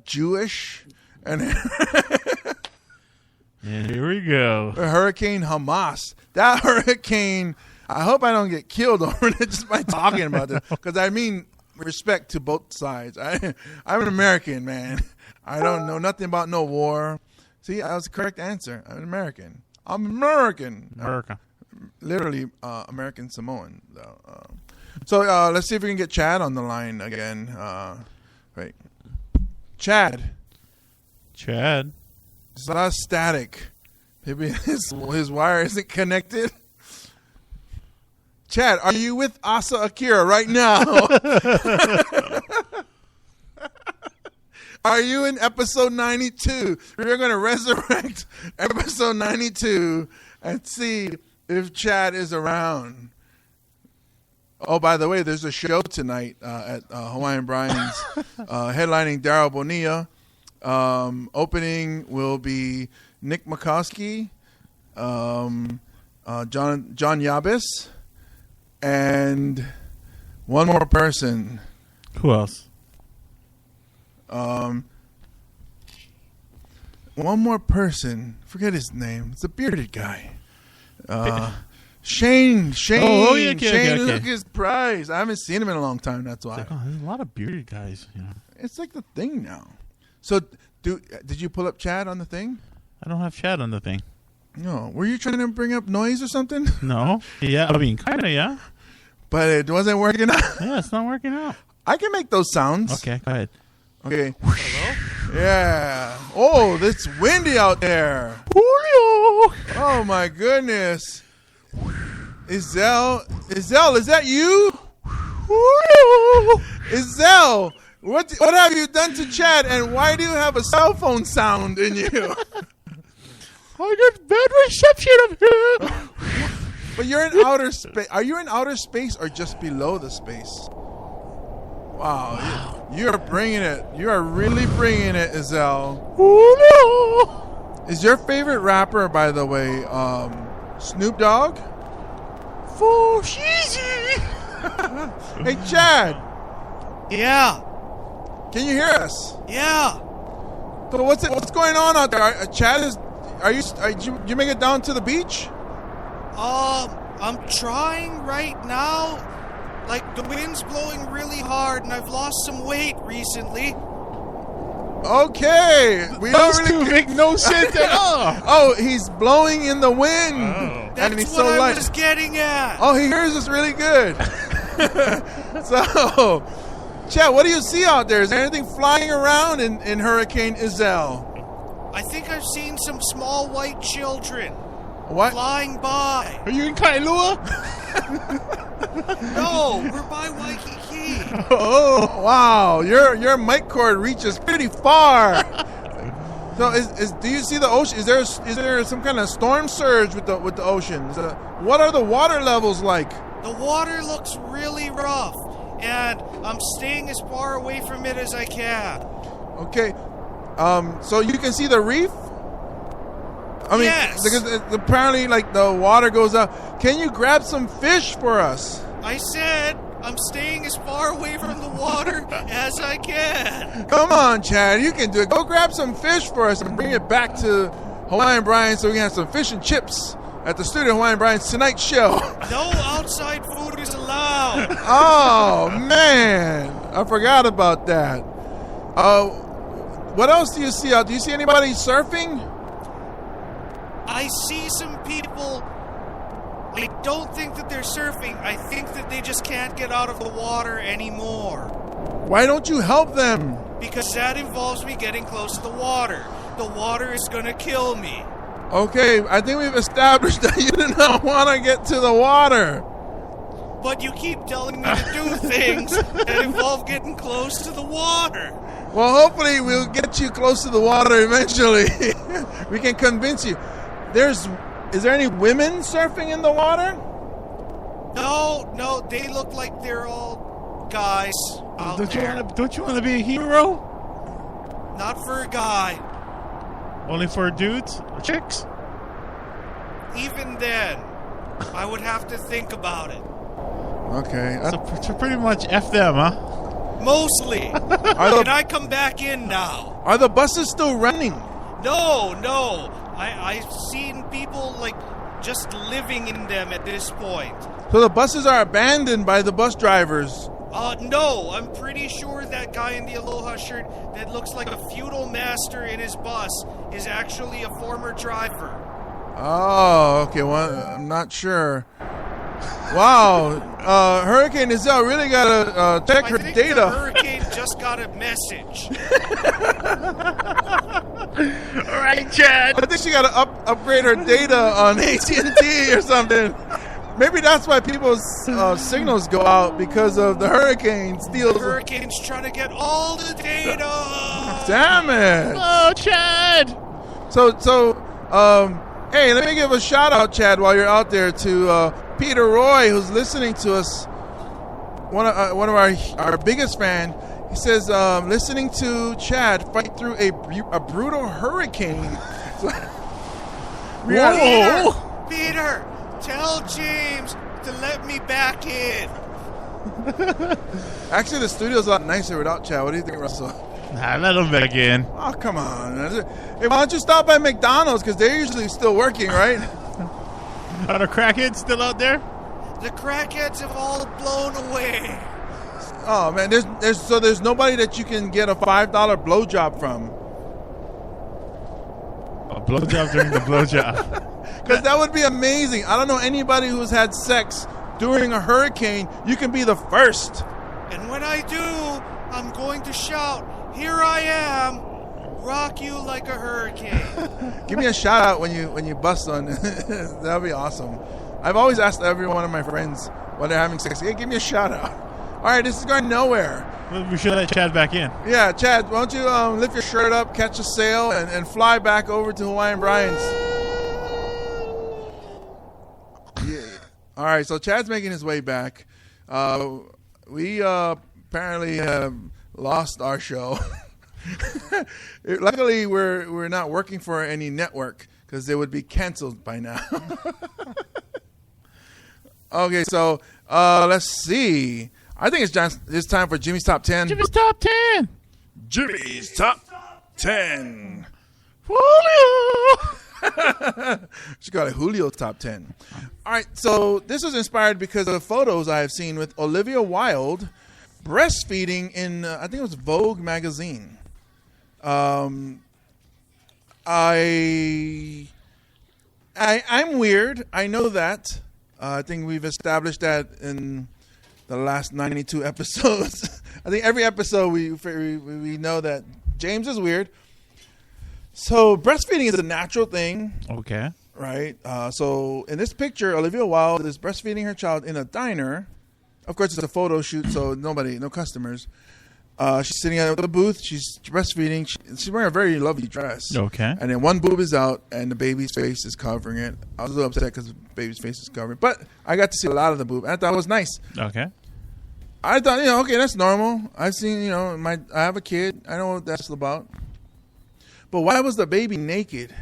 C: Jewish, and
B: And here we go.
C: Hurricane Hamas. That hurricane. I hope I don't get killed over it just by talking about it, because I mean respect to both sides. I'm an American, man. I don't know nothing about no war. See, that was the correct answer. I'm an American.
B: America.
C: Literally American Samoan. So let's see if we can get Chad on the line again. Right. Chad. There's a lot of static. Maybe his wire isn't connected. Chad, are you with Asa Akira right now? Are you in episode 92? We're going to resurrect episode 92 and see if Chad is around. Oh, by the way, there's a show tonight at Hawaiian Brian's headlining Daryl Bonilla. Opening will be Nick Makowski, John Yabis, and one more person.
B: Who else?
C: One more person. Forget his name. It's a bearded guy. Shane.
B: Oh, yeah, okay,
C: Shane
B: okay.
C: Lucas Price. I haven't seen him in a long time. That's why.
B: It's like, there's a lot of bearded guys. You know.
C: It's like the thing now. So, did you pull up Chad on the thing?
B: I don't have Chad on the thing.
C: No. Were you trying to bring up noise or something?
B: No. Yeah, I mean, kind of, yeah.
C: But it wasn't working out.
B: Yeah, it's not working out.
C: I can make those sounds.
B: Okay, go ahead.
C: Okay. Hello? Yeah. Oh, it's windy out there.
B: Julio!
C: Oh, my goodness. Iselle, is that you?
B: Julio!
C: Iselle, what have you done to Chad, and why do you have a cell phone sound in you?
B: I get bad reception up here.
C: But you're in outer space. Are you in outer space or just below the space? Wow. You're bringing it. You are really bringing it, Iselle.
B: Oh
C: Is your favorite rapper, by the way, Snoop Dogg?
B: no! Cheesy.
C: Hey, Chad.
F: Yeah.
C: Can you hear us?
F: Yeah.
C: So what's going on out there? Chad is. Did you make it down to the beach?
F: I'm trying right now. Like, the wind's blowing really hard, and I've lost some weight recently.
C: Okay. We
B: Those
C: don't
B: two
C: really.
B: make no sense at all.
C: Oh, he's blowing in the wind.
B: Oh.
F: That's
C: And he's
F: what
C: so
F: I
C: light.
F: was getting at.
C: Oh, he hears us really good. So, Chad, what do you see out there? Is there anything flying around in Hurricane Iselle?
F: I think I've seen some small white children
C: What?
F: flying by.
B: Are you in Kailua?
F: No, we're by Waikiki.
C: Oh, wow. Your mic cord reaches pretty far. So, do you see the ocean? Is there some kind of storm surge with the ocean? What are the water levels like?
F: The water looks really rough, and I'm staying as far away from it as I can.
C: Okay. So you can see the reef? I mean,
F: Yes.
C: because apparently, like, the water goes up. Can you grab some fish for us?
F: I said I'm staying as far away from the water as I can.
C: Come on, Chad. You can do it. Go grab some fish for us and bring it back to Hawaiian Brian so we can have some fish and chips at the studio Hawaiian Brian's Tonight Show.
F: No outside food is allowed.
C: Oh, man. I forgot about that. What else do you see out? Do you see anybody surfing?
F: I see some people. I don't think that they're surfing. I think that they just can't get out of the water anymore.
C: Why don't you help them?
F: Because that involves me getting close to the water. The water is gonna kill me.
C: Okay, I think we've established that you do not want to get to the water.
F: But you keep telling me to do things that involve getting close to the water.
C: Well, hopefully we'll get you close to the water eventually. We can convince you. Is there any women surfing in the water?
F: No, they look like they're all guys out there.
B: Don't you want to be a hero?
F: Not for a guy.
B: Only for dudes or chicks?
F: Even then, I would have to think about it.
C: Okay.
B: So pretty much F them, huh?
F: Mostly. Can I come back in now?
C: Are the buses still running?
F: No. I've seen people, like, just living in them at this point.
C: So the buses are abandoned by the bus drivers.
F: No, I'm pretty sure that guy in the Aloha shirt that looks like a feudal master in his bus is actually a former driver.
C: Oh, okay. Well, I'm not sure. Wow. Hurricane Iselle really got to check her
F: I think
C: data.
F: the hurricane just got a message.
B: All right, Chad.
C: I think she got to upgrade her data on AT&T or something. Maybe that's why people's signals go out, because of the hurricane
F: The
C: steals.
F: hurricane's trying to get all the data.
C: Damn it.
B: Oh, Chad.
C: So, hey, let me give a shout out, Chad, while you're out there, to Peter Roy, who's listening to us. One of our biggest fan. He says, listening to Chad fight through a brutal hurricane.
B: Whoa.
F: Peter, tell James to let me back in.
C: Actually, the studio's a lot nicer without Chad. What do you think, Russell?
B: Nah, let them back in.
C: Oh, come on. Hey, why don't you stop by McDonald's? Because they're usually still working, right?
B: Are the crackheads still out there?
F: The crackheads have all blown away.
C: Oh, man. There's nobody that you can get a $5 blowjob from.
B: A blowjob during the blowjob.
C: Because that would be amazing. I don't know anybody who's had sex during a hurricane. You can be the first.
F: And when I do, I'm going to shout, "Here I am, rock you like a hurricane."
C: Give me a shout out when you bust on. That'd be awesome. I've always asked every one of my friends when they're having sex, hey, give me a shout out. All right, this is going nowhere.
B: We should let Chad back in.
C: Yeah, Chad, why don't you lift your shirt up, catch a sail, and fly back over to Hawaiian Brian's. Yeah. All right, so Chad's making his way back. We apparently have lost our show. Luckily, we're not working for any network because they would be canceled by now. Okay, so let's see. I think it's time for Jimmy's Top 10.
B: Jimmy's Top 10.
C: Jimmy's Top 10.
B: Julio.
C: She got a Julio Top 10. All right, so this was inspired because of photos I have seen with Olivia Wilde breastfeeding in, I think it was Vogue magazine. I'm weird. I know that. I think we've established that in the last 92 episodes. I think every episode we know that James is weird. So breastfeeding is a natural thing.
B: Okay.
C: Right. So in this picture, Olivia Wilde is breastfeeding her child in a diner. Of course, it's a photo shoot, so no customers. She's sitting at the booth. She's breastfeeding. She's wearing a very lovely dress.
B: Okay.
C: And then one boob is out, and the baby's face is covering it. I was a little upset because the baby's face is covering, but I got to see a lot of the boob. I thought it was nice.
B: Okay.
C: I thought, okay, that's normal. I've seen, I have a kid. I know what that's about. But why was the baby naked?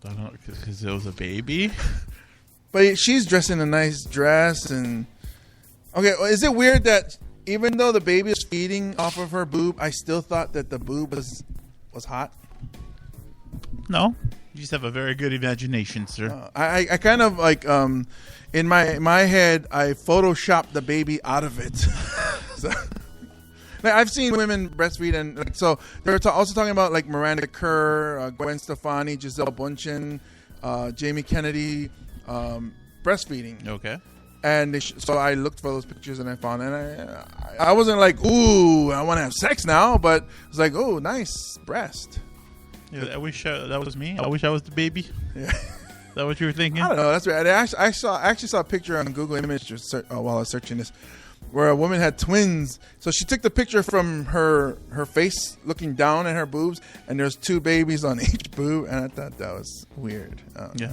B: I don't know, because it was a baby.
C: But she's dressed in a nice dress, and okay, is it weird that even though the baby is feeding off of her boob, I still thought that the boob was hot?
B: No, you just have a very good imagination, sir.
C: I kind of like in my head I photoshopped the baby out of it. So, like, I've seen women breastfeed, and so they're also talking about like Miranda Kerr, Gwen Stefani, Giselle Bundchen, Jamie Kennedy breastfeeding.
B: Okay.
C: And so I looked for those pictures and I found, and I wasn't like, ooh, I want to have sex now, but it was like, oh, nice breast.
B: Yeah, I wish that was me. I wish I was the baby.
C: Yeah.
B: Is that what you were thinking?
C: I don't know. That's right. I actually saw a picture on Google Images while I was searching this, where a woman had twins. So she took the picture from her face looking down at her boobs, and there's two babies on each boob, and I thought that was weird.
B: Yeah.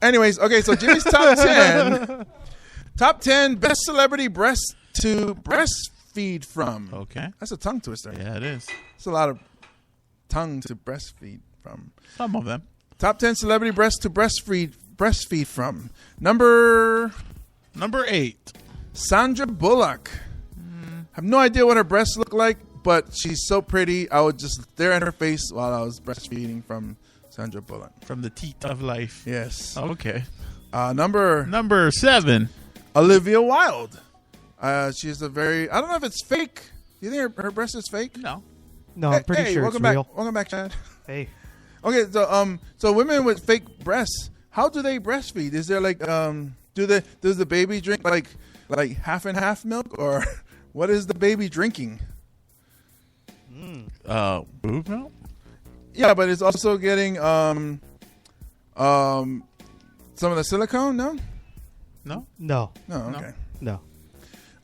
C: Anyways, okay, so Jimmy's Top 10. Top 10 best celebrity breasts to breastfeed from.
B: Okay.
C: That's a tongue twister.
B: Yeah, it is.
C: It's a lot of tongue to breastfeed from.
B: Some of them.
C: Top 10 celebrity breasts to breastfeed from. Number
B: 8.
C: Sandra Bullock. Have no idea what her breasts look like, but she's so pretty. I would just stare at her face while I was breastfeeding from Sandra Bullock.
B: From the teat of life.
C: Yes.
B: Okay.
C: Number
B: 7.
C: Olivia Wilde. She's a very, I don't know if it's fake. Do you think her breast is fake?
B: No.
A: No, I'm pretty sure it's
C: welcome back.
A: real.
C: Welcome back, Chad.
A: Hey.
C: Okay, so women with fake breasts, how do they breastfeed? Is there like, does the baby drink like half and half milk, or what is the baby drinking?
B: Boob milk?
C: Yeah, but it's also getting some of the silicone. No.
B: No.
A: No.
C: No. Okay.
A: No.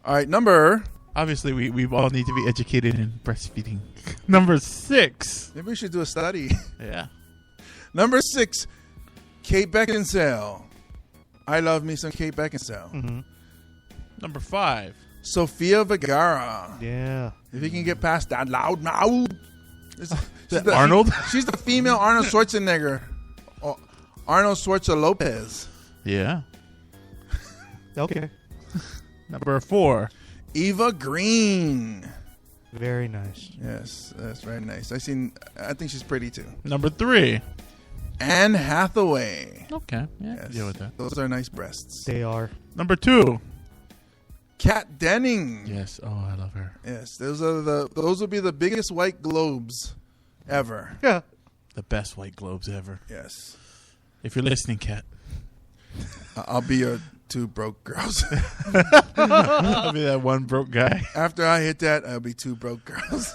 C: All right. Number.
B: Obviously, we all need to be educated in breastfeeding. Number 6.
C: Maybe we should do a study.
B: Yeah.
C: Number 6, Kate Beckinsale. I love me some Kate Beckinsale.
A: Mm-hmm.
B: Number 5.
C: Sofia Vergara.
A: Yeah.
C: If you can get past that loud mouth.
B: Arnold?
C: She's the female Arnold Schwarzenegger. Oh, Arnold Schwarzenegger Lopez.
B: Yeah.
A: Okay.
B: Number 4.
C: Eva Green.
A: Very nice.
C: Yes, that's very nice. I think she's pretty too.
B: Number 3.
C: Anne Hathaway.
B: Okay. Yeah.
C: Yes.
B: Deal with that.
C: Those are nice breasts.
A: They are.
B: Number 2.
C: Kat Denning.
B: Yes. Oh, I love her.
C: Yes, those will be the biggest white globes ever.
A: Yeah.
B: The best white globes ever.
C: Yes.
B: If you're listening, Kat.
C: I'll be your two broke girls.
B: I'll be that one broke guy.
C: After I hit that, I'll be two broke girls.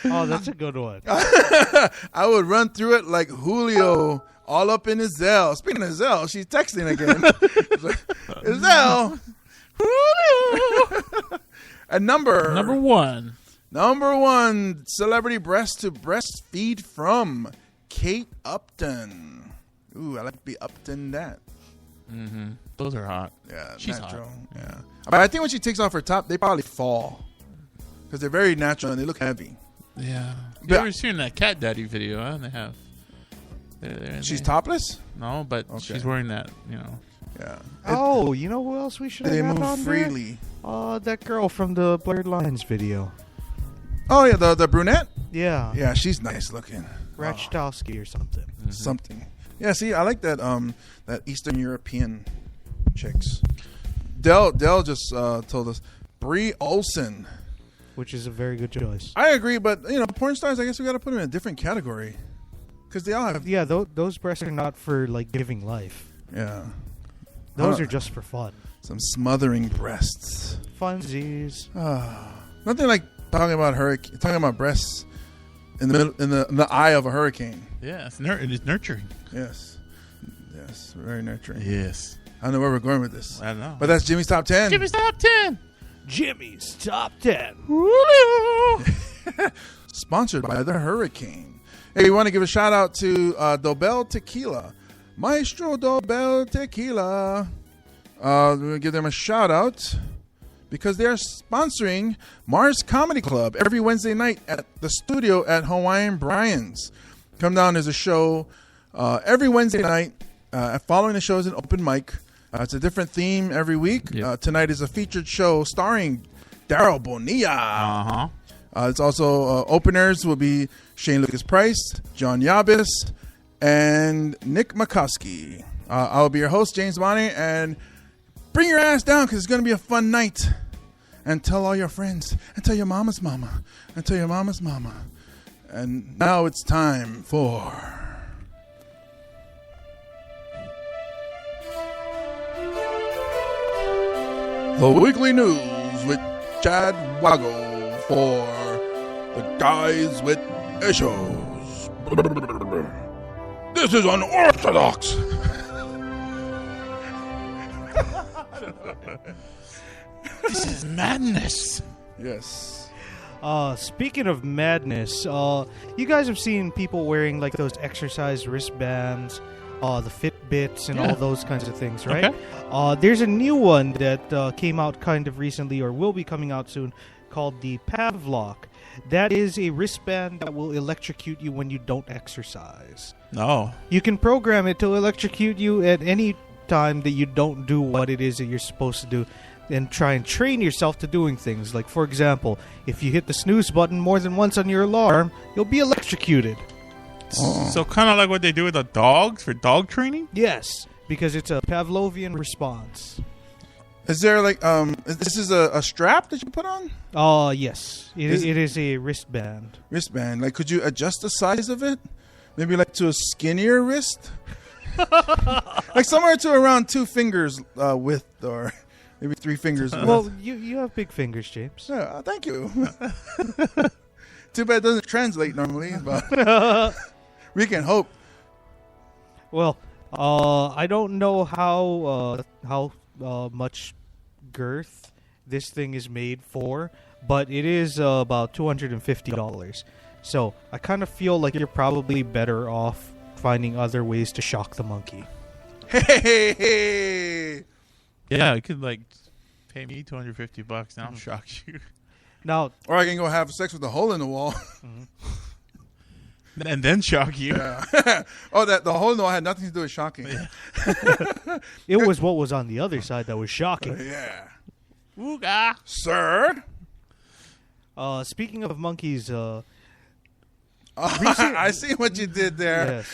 A: Oh, that's a good one.
C: I would run through it like Julio, all up in Iselle. Speaking of Iselle, she's texting again. Iselle, Julio. And
B: Number 1.
C: Number 1 celebrity breast to breastfeed from Kate Upton. Ooh, I like to be upped in that.
B: Mm-hmm. Those are hot.
C: Yeah,
B: She's
C: natural.
B: hot.
C: Yeah, but I think when she takes off her top, they probably fall because they're very natural and they look heavy.
B: Yeah. You
C: But-
B: ever seen that Cat Daddy video? Huh? They have.
C: She's topless.
B: No, but
C: Okay.
B: she's wearing that. You know.
C: Yeah.
A: Oh, you know who else we should have
C: They
A: had
C: move
A: on
C: freely.
A: there? That girl from the Blurred Lines video.
C: Oh yeah, the brunette.
A: Yeah.
C: Yeah, she's nice looking.
A: Rachstowski or something.
C: Something. Yeah, see, I like that that Eastern European chicks. Dell just told us Brie Olsen.
A: Which is a very good choice.
C: I agree, but porn stars, I guess we got to put them in a different category because they all have.
A: Yeah, those breasts are not for like giving life.
C: Yeah.
A: Those are just for fun.
C: Some smothering breasts.
A: Funsies.
C: Nothing like talking about breasts in the middle, in the eye of a hurricane.
B: Yeah, it is nurturing.
C: Yes, very nurturing.
B: Yes.
C: I don't know where we're going with this,
B: I don't know.
C: but that's Jimmy's top 10.
B: Jimmy's top 10.
A: Jimmy's Top 10.
C: Sponsored by the Hurricane. Hey, we want to give a shout out to Dobel Tequila, Maestro Dobel Tequila. We're going to give them a shout out because they are sponsoring Mars Comedy Club every Wednesday night at the studio at Hawaiian Brian's. Come down, there's a show every Wednesday night. Following the show is an open mic. It's a different theme every week.
B: Yep.
C: Tonight is a featured show starring Daryl Bonilla.
B: Uh-huh.
C: It's also openers will be Shane Lucas Price, John Yabis, and Nick McCuskey. I'll be your host, James Bonnie, and bring your ass down because it's going to be a fun night. And tell all your friends, and tell your mama's mama, and tell your mama's mama. And now it's time for... The Weekly News with Chad Wago for the Guys with Issues. This is unorthodox.
B: This is madness.
C: Yes.
A: Speaking of madness, you guys have seen people wearing like those exercise wristbands, the Fitbits, and all those kinds of things, right?
B: Okay.
A: There's a new one that came out kind of recently, or will be coming out soon, called the Pavlok. That is a wristband that will electrocute you when you don't exercise.
B: No.
A: You can program it to electrocute you at any time that you don't do what it is that you're supposed to do, and try and train yourself to doing things. Like, for example, if you hit the snooze button more than once on your alarm, you'll be electrocuted.
B: So kind of like what they do with the dogs for dog training?
A: Yes, because it's a Pavlovian response.
C: Is there like this is a strap that you put on?
A: Yes. It is a wristband.
C: Wristband. Like, could you adjust the size of it? Maybe like to a skinnier wrist? Like somewhere to around 2 fingers width, or maybe 3 fingers width.
A: Well, you have big fingers, James.
C: Yeah, thank you. Too bad it doesn't translate normally, but we can hope.
A: Well, I don't know how much girth this thing is made for, but it is about $250. So I kind of feel like you're probably better off finding other ways to shock the monkey.
C: Hey!
B: Yeah, you could like pay me $250 and I'll shock you.
A: Now,
C: Or I can go have sex with a hole in the wall.
B: And then shock you.
C: Yeah. Oh, the hole in the wall had nothing to do with shocking.
A: it was what was on the other side that was shocking.
C: Yeah.
B: Ooga.
C: Sir?
A: Speaking of monkeys,
C: I see what you did there.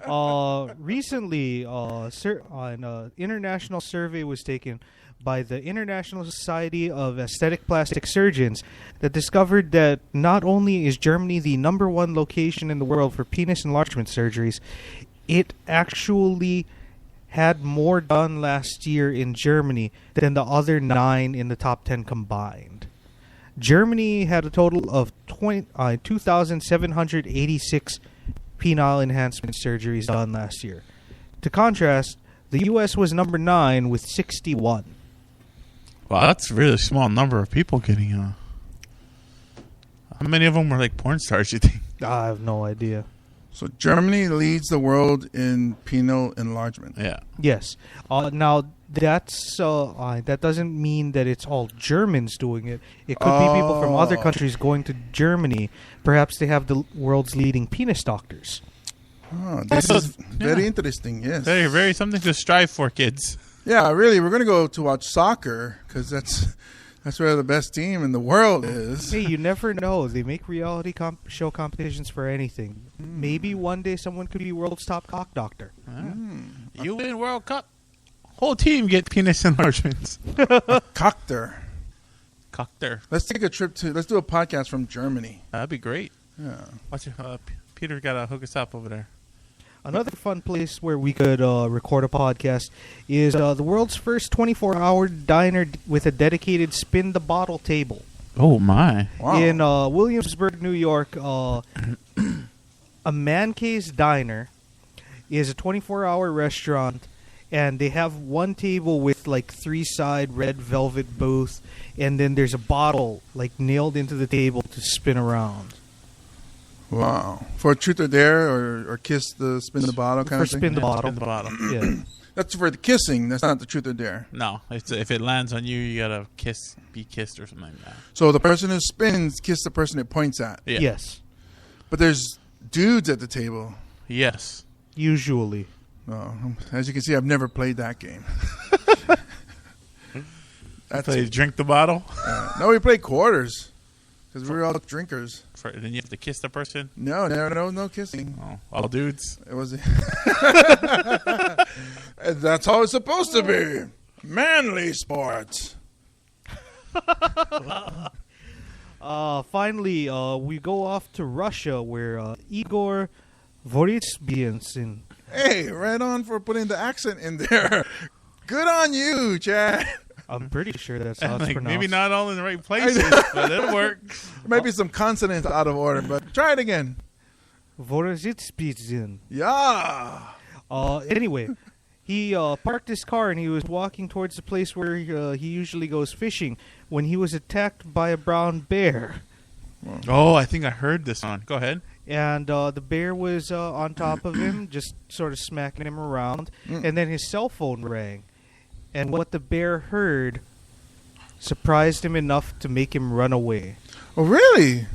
A: yes. Recently, an international survey was taken by the International Society of Aesthetic Plastic Surgeons that discovered that not only is Germany the #1 location in the world for penis enlargement surgeries, it actually had more done last year in Germany than the other 9 in the top 10 combined. Germany had a total of 2,786 penile enhancement surgeries done last year. To contrast, the U.S. was number 9 with 61.
B: Wow, that's a really small number of people getting. How many of them were like porn stars? You think?
A: I have no idea.
C: So Germany leads the world in penile enlargement.
B: Yeah.
A: Yes. Now that doesn't mean that it's all Germans doing it. It could be people from other countries going to Germany. Perhaps they have the world's leading penis doctors.
C: Oh, this is very interesting. Yes.
B: Very, very something to strive for, kids.
C: Yeah, really. We're going to go to watch soccer because that's where the best team in the world is.
A: Hey, you never know. They make reality show competitions for anything. Maybe one day someone could be world's top cock doctor.
B: You win World Cup. Whole team get penis enlargements.
C: Cockter.
B: Cockter.
C: Let's take a trip let's do a podcast from Germany.
B: That'd be great.
C: Yeah.
B: Watch it. Peter got to hook us up over there.
A: Another fun place where we could record a podcast is the world's first 24-hour diner with a dedicated spin-the-bottle table.
B: Oh, my.
C: Wow.
A: In Williamsburg, New York, a Man Cave's Diner is a 24-hour restaurant, and they have one table with like 3-side red velvet booth, and then there's a bottle like nailed into the table to spin around.
C: Wow. For truth or dare or kiss the spin the bottle kind
A: For
C: of thing?
A: spin the bottle.
B: Spin the bottle.
A: Yeah.
C: That's for the kissing. That's not the truth or dare.
B: No, if it lands on you, you gotta be kissed or something like that.
C: So the person who spins kiss the person it points at.
B: Yeah.
A: Yes.
C: But there's dudes at the table.
B: Yes.
A: Usually.
C: Oh, as you can see, I've never played that game.
B: Play drink the bottle.
C: No, we played quarters because we were all drinkers.
B: Then you have to kiss the person.
C: No kissing.
B: Oh, all dudes.
C: It was. That's how it's supposed to be. Manly sports.
A: Finally, we go off to Russia where Igor Voritsbiensin.
C: Hey, right on for putting the accent in there. Good on you, Chad.
A: I'm pretty sure that's how it's pronounced.
B: Maybe not all in the right places, but it'll work.
C: There might be some consonants out of order, but try it again.
A: Voritsbiensin.
C: Yeah.
A: Anyway, he parked his car and he was walking towards the place where he usually goes fishing when he was attacked by a brown bear.
B: Oh, I think I heard this one. Go ahead.
A: And the bear was on top of him, just sort of smacking him around. And then his cell phone rang. And what the bear heard surprised him enough to make him run away.
C: Oh, really?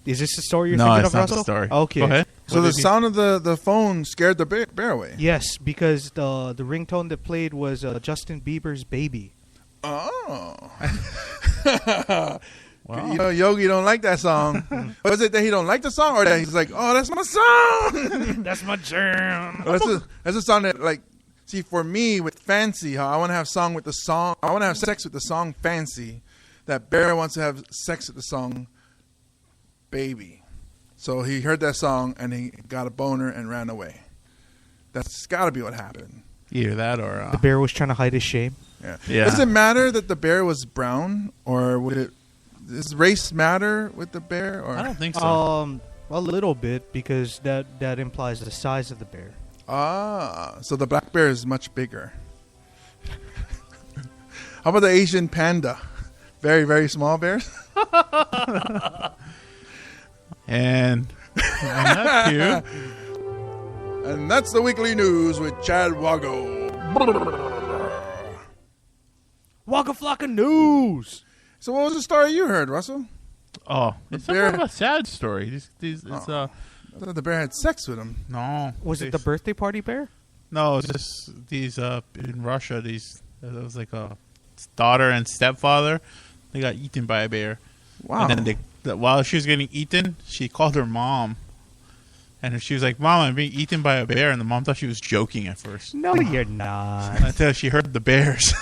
A: Is this the story you're
B: No,
A: thinking
B: it's
A: of,
B: not the
A: Russell?
B: story.
A: Okay.
B: Go ahead.
C: So the sound of the phone scared the bear away.
A: Yes, because the ringtone that played was Justin Bieber's Baby.
C: Oh.
B: Wow.
C: You know, Yogi don't like that song. Was it that he don't like the song, or that he's like, oh, that's my song?
A: That's my jam.
C: That's a song that, like, see, for me with Fancy, how I want to have song with the song. I want to have sex with the song Fancy. That bear wants to have sex with the song Baby. So he heard that song and he got a boner and ran away. That's got to be what happened.
B: Either that or
A: The bear was trying to hide his shame.
B: Yeah.
C: Does it matter that the bear was brown, or would it? Does race matter with the bear? Or
B: I don't think so.
A: A little bit, because that implies the size of the bear.
C: So the black bear is much bigger. How about the Asian panda? Very, very small bears?
B: And that's cute.
C: And that's the weekly news with Chad Wago.
A: Waka Flocka News!
C: So what was the story you heard, Russell?
B: Oh, it's
C: bear-
B: somewhat of a sad story. It's
C: I thought the bear had sex with him.
B: no.
A: Was it the birthday party bear?
B: No, it's just these in Russia. It was like a daughter and stepfather. They got eaten by a bear.
C: Wow.
B: And then while she was getting eaten, she called her mom, and she was like, "Mom, I'm being eaten by a bear." And the mom thought she was joking at first
A: No, you're not.
B: until she heard the bears.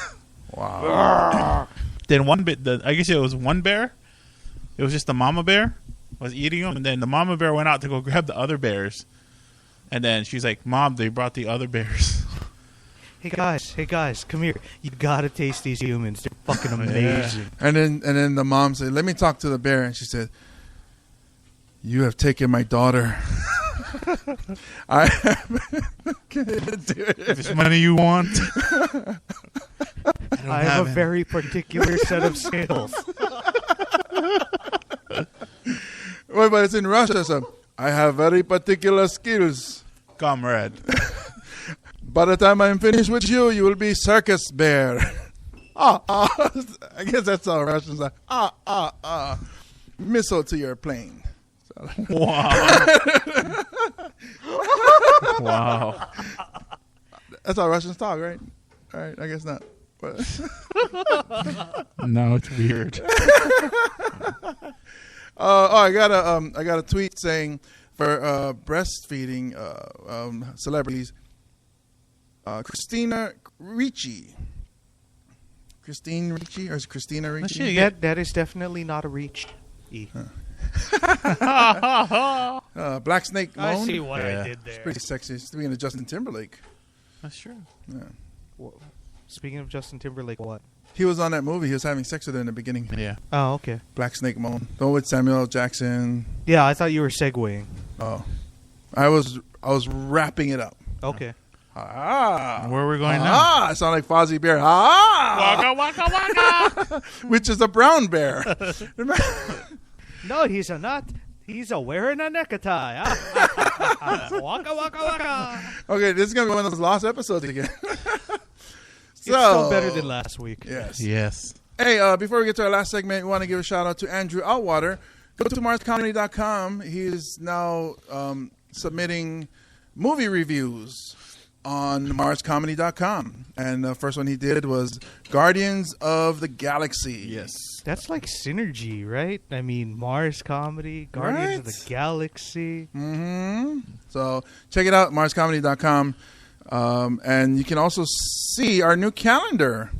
C: Wow.
B: Then I guess it was one bear. It was just the mama bear was eating them, and then the mama bear went out to go grab the other bears. And then she's like, "Mom, they brought the other bears."
A: Hey guys, come here. You gotta taste these humans. They're fucking amazing.
C: And then the mom said, "Let me talk to the bear." And she said, "You have taken my daughter." I can't do it.
B: If it's money you want,
A: I have a very particular set of skills.
C: Wait, but it's in Russia, so I have very particular skills.
B: Comrade.
C: By the time I'm finished with you, you will be circus bear. I guess that's how Russians are. Missile to your plane.
B: Wow. Wow.
C: That's how Russians talk, right? All right, I guess not. But
B: No, it's weird.
C: I got a tweet saying for breastfeeding celebrities, Christina Ricci. Christine Ricci or is it Christina Ricci?
A: That is definitely not a reach.
C: Black Snake Moan.
F: I see what
B: Yeah.
F: I did
C: It's
F: there.
C: pretty sexy. It's being a Justin Timberlake.
B: That's true.
A: Speaking of Justin Timberlake, what?
C: He was on that movie. He was having sex with her in the beginning.
B: Yeah.
A: Oh, okay.
C: Black Snake Moan. The one with Samuel L. Jackson.
A: Yeah, I thought you were segueing.
C: Oh, I was wrapping it up.
A: Okay.
B: Where are we going now?
C: I sound like Fozzie Bear.
B: Waka waka waka.
C: Which is a brown bear.
A: No, he's a not. He's a wearing a necktie. Waka waka waka.
C: Okay, this is gonna be one of those lost episodes again.
A: It's still better than last week.
C: Yes.
B: Yes.
C: Hey, before we get to our last segment, we want to give a shout out to Andrew Outwater. Go to MarsComedy.com. He is now submitting movie reviews on MarsComedy.com. And the first one he did was Guardians of the Galaxy.
B: Yes.
A: That's like synergy, right? I mean, Mars Comedy, Guardians of
C: Right?
A: the Galaxy.
C: Mm-hmm. So check it out, MarsComedy.com. And you can also see our new calendar.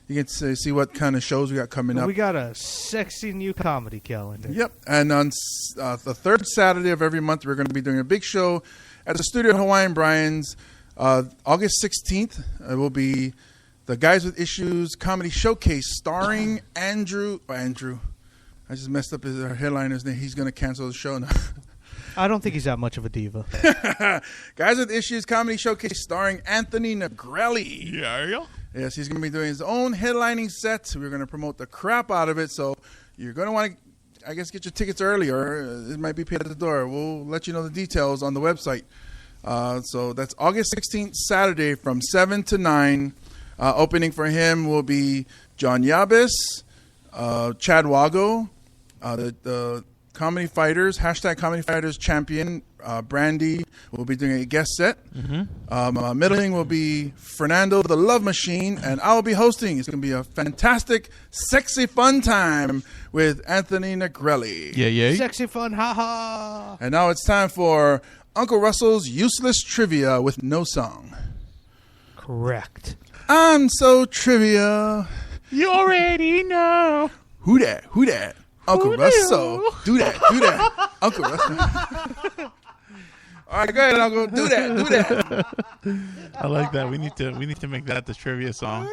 C: You can see what kind of shows we got coming up.
A: We got a sexy new comedy calendar.
C: Yep. And on the third Saturday of every month, we're going to be doing a big show at the studio at Hawaiian Brian's. August 16th, it will be the Guys with Issues Comedy Showcase starring Andrew. I just messed up his headliner's name. He's going to cancel the show now.
A: I don't think he's that much of a diva.
C: Guys with Issues Comedy Showcase starring Anthony Negrelli.
B: Yeah.
C: Yes, he's going to be doing his own headlining set. We're going to promote the crap out of it. So you're going to want to, I guess, get your tickets early, or it might be paid at the door. We'll let you know the details on the website. So that's August 16th, Saturday from 7 to 9. Opening for him will be John Yabis, Chad Wago, the Comedy Fighters, hashtag Comedy Fighters champion, Brandy will be doing a guest set. Middling will be Fernando the Love Machine, and I will be hosting. It's going to be a fantastic, sexy, fun time with Anthony Negrelli.
B: Yeah.
A: Sexy fun, haha.
C: And now it's time for Uncle Russell's Useless Trivia with no song.
A: Correct.
C: I'm so trivia.
B: You already know.
C: Who that? Uncle Russell. Do that. Uncle Russell. All right, go ahead, Uncle. Do that.
B: I like that. We need to make that the trivia song.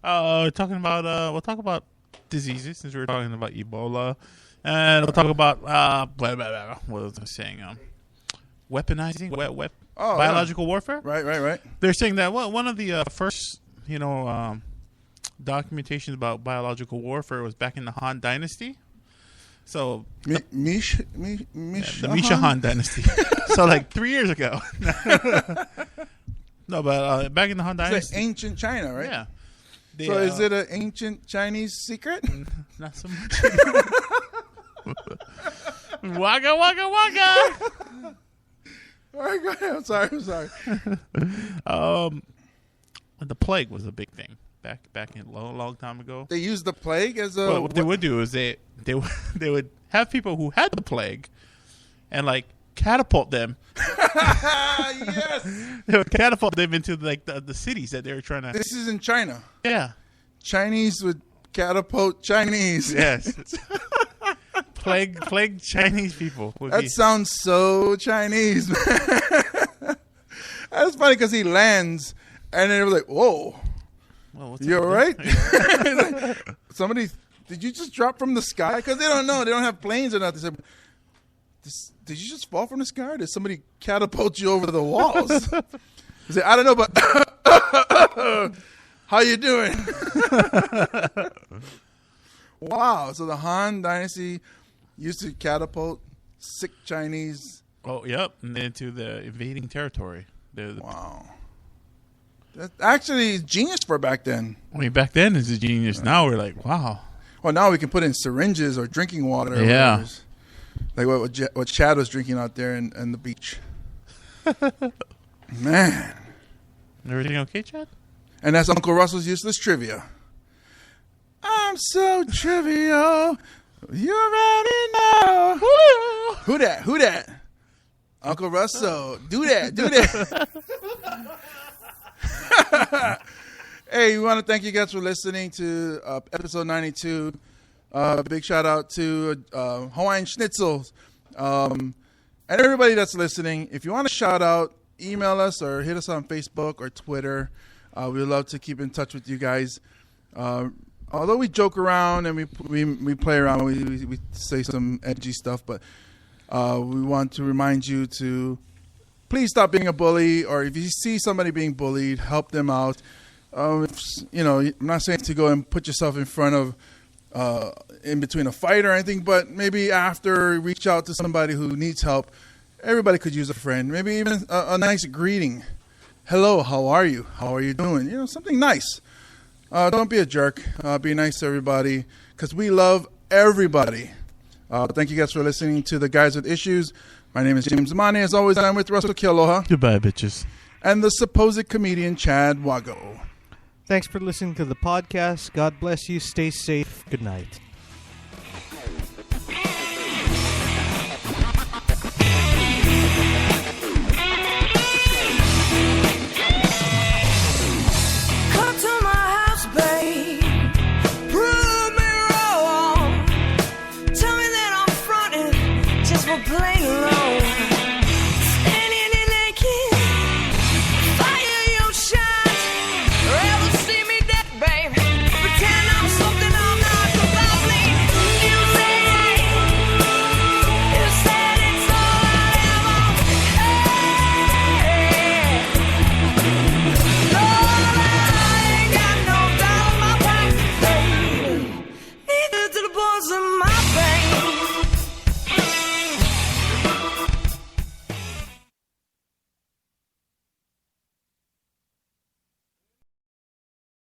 B: Talking about we'll talk about diseases since we were talking about Ebola, and we'll talk about what was I saying? Weaponizing, biological warfare.
C: Right.
B: They're saying that one of the first documentations about biological warfare was back in the Han Dynasty. So
C: The
B: Misha Han Dynasty. So like 3 years ago. No, but back in the Han
C: It's
B: Dynasty.
C: like ancient China, right?
B: Yeah. They,
C: So is it an ancient Chinese secret?
B: Not so much. Waka waka waka.
C: All right, go ahead. I'm sorry.
B: The plague was a big thing back in a long time ago.
C: They used the plague as a...
B: Well, what they would do is they would have people who had the plague and like catapult them.
C: Yes.
B: They would catapult them into like the cities that they were trying to.
C: This is in China.
B: Yeah.
C: Chinese would catapult Chinese.
B: Yes. plague Chinese people.
C: That sounds so Chinese, man. That's funny because he lands and then it was like, whoa.
B: Well, what's
C: You
B: up
C: all
B: with
C: right? Like, somebody, did you just drop from the sky? Because they don't know. They don't have planes or nothing. They say, did you just fall from the sky? Or did somebody catapult you over the walls? He said, I don't know, but how you doing? Wow. So the Han Dynasty used to catapult sick Chinese.
B: Oh, yep. And then to the invading territory.
C: Wow. That actually is genius for back then.
B: I mean, back then it's a genius. Now we're like, wow.
C: Well, now we can put in syringes or drinking water. Or
B: Yeah.
C: whatever. Like what Chad was drinking out there in the beach. Man.
B: Everything okay, Chad?
C: And that's Uncle Russell's useless trivia. I'm so trivial. You already know. Who that? Who that? Uncle Russell. Do that. Do that. Hey, we want to thank you guys for listening to episode 92. Big shout out to Hawaiian Schnitzels and everybody that's listening. If you want to shout out, email us or hit us on Facebook or Twitter. We'd love to keep in touch with you guys. Although we joke around and we play around, we say some edgy stuff, but we want to remind you to please stop being a bully, or if you see somebody being bullied, help them out. I'm not saying to go and put yourself in front of in between a fight or anything, but maybe after reach out to somebody who needs help. Everybody could use a friend. Maybe even a nice greeting. Hello, how are you? How are you doing? Something nice. Don't be a jerk. Be nice to everybody because we love everybody. Thank you guys for listening to The Guys with Issues. My name is James Amani. As always, I'm with Russell Kialoha.
B: Goodbye, bitches.
C: And the supposed comedian Chad Wago.
A: Thanks for listening to the podcast. God bless you. Stay safe. Good night.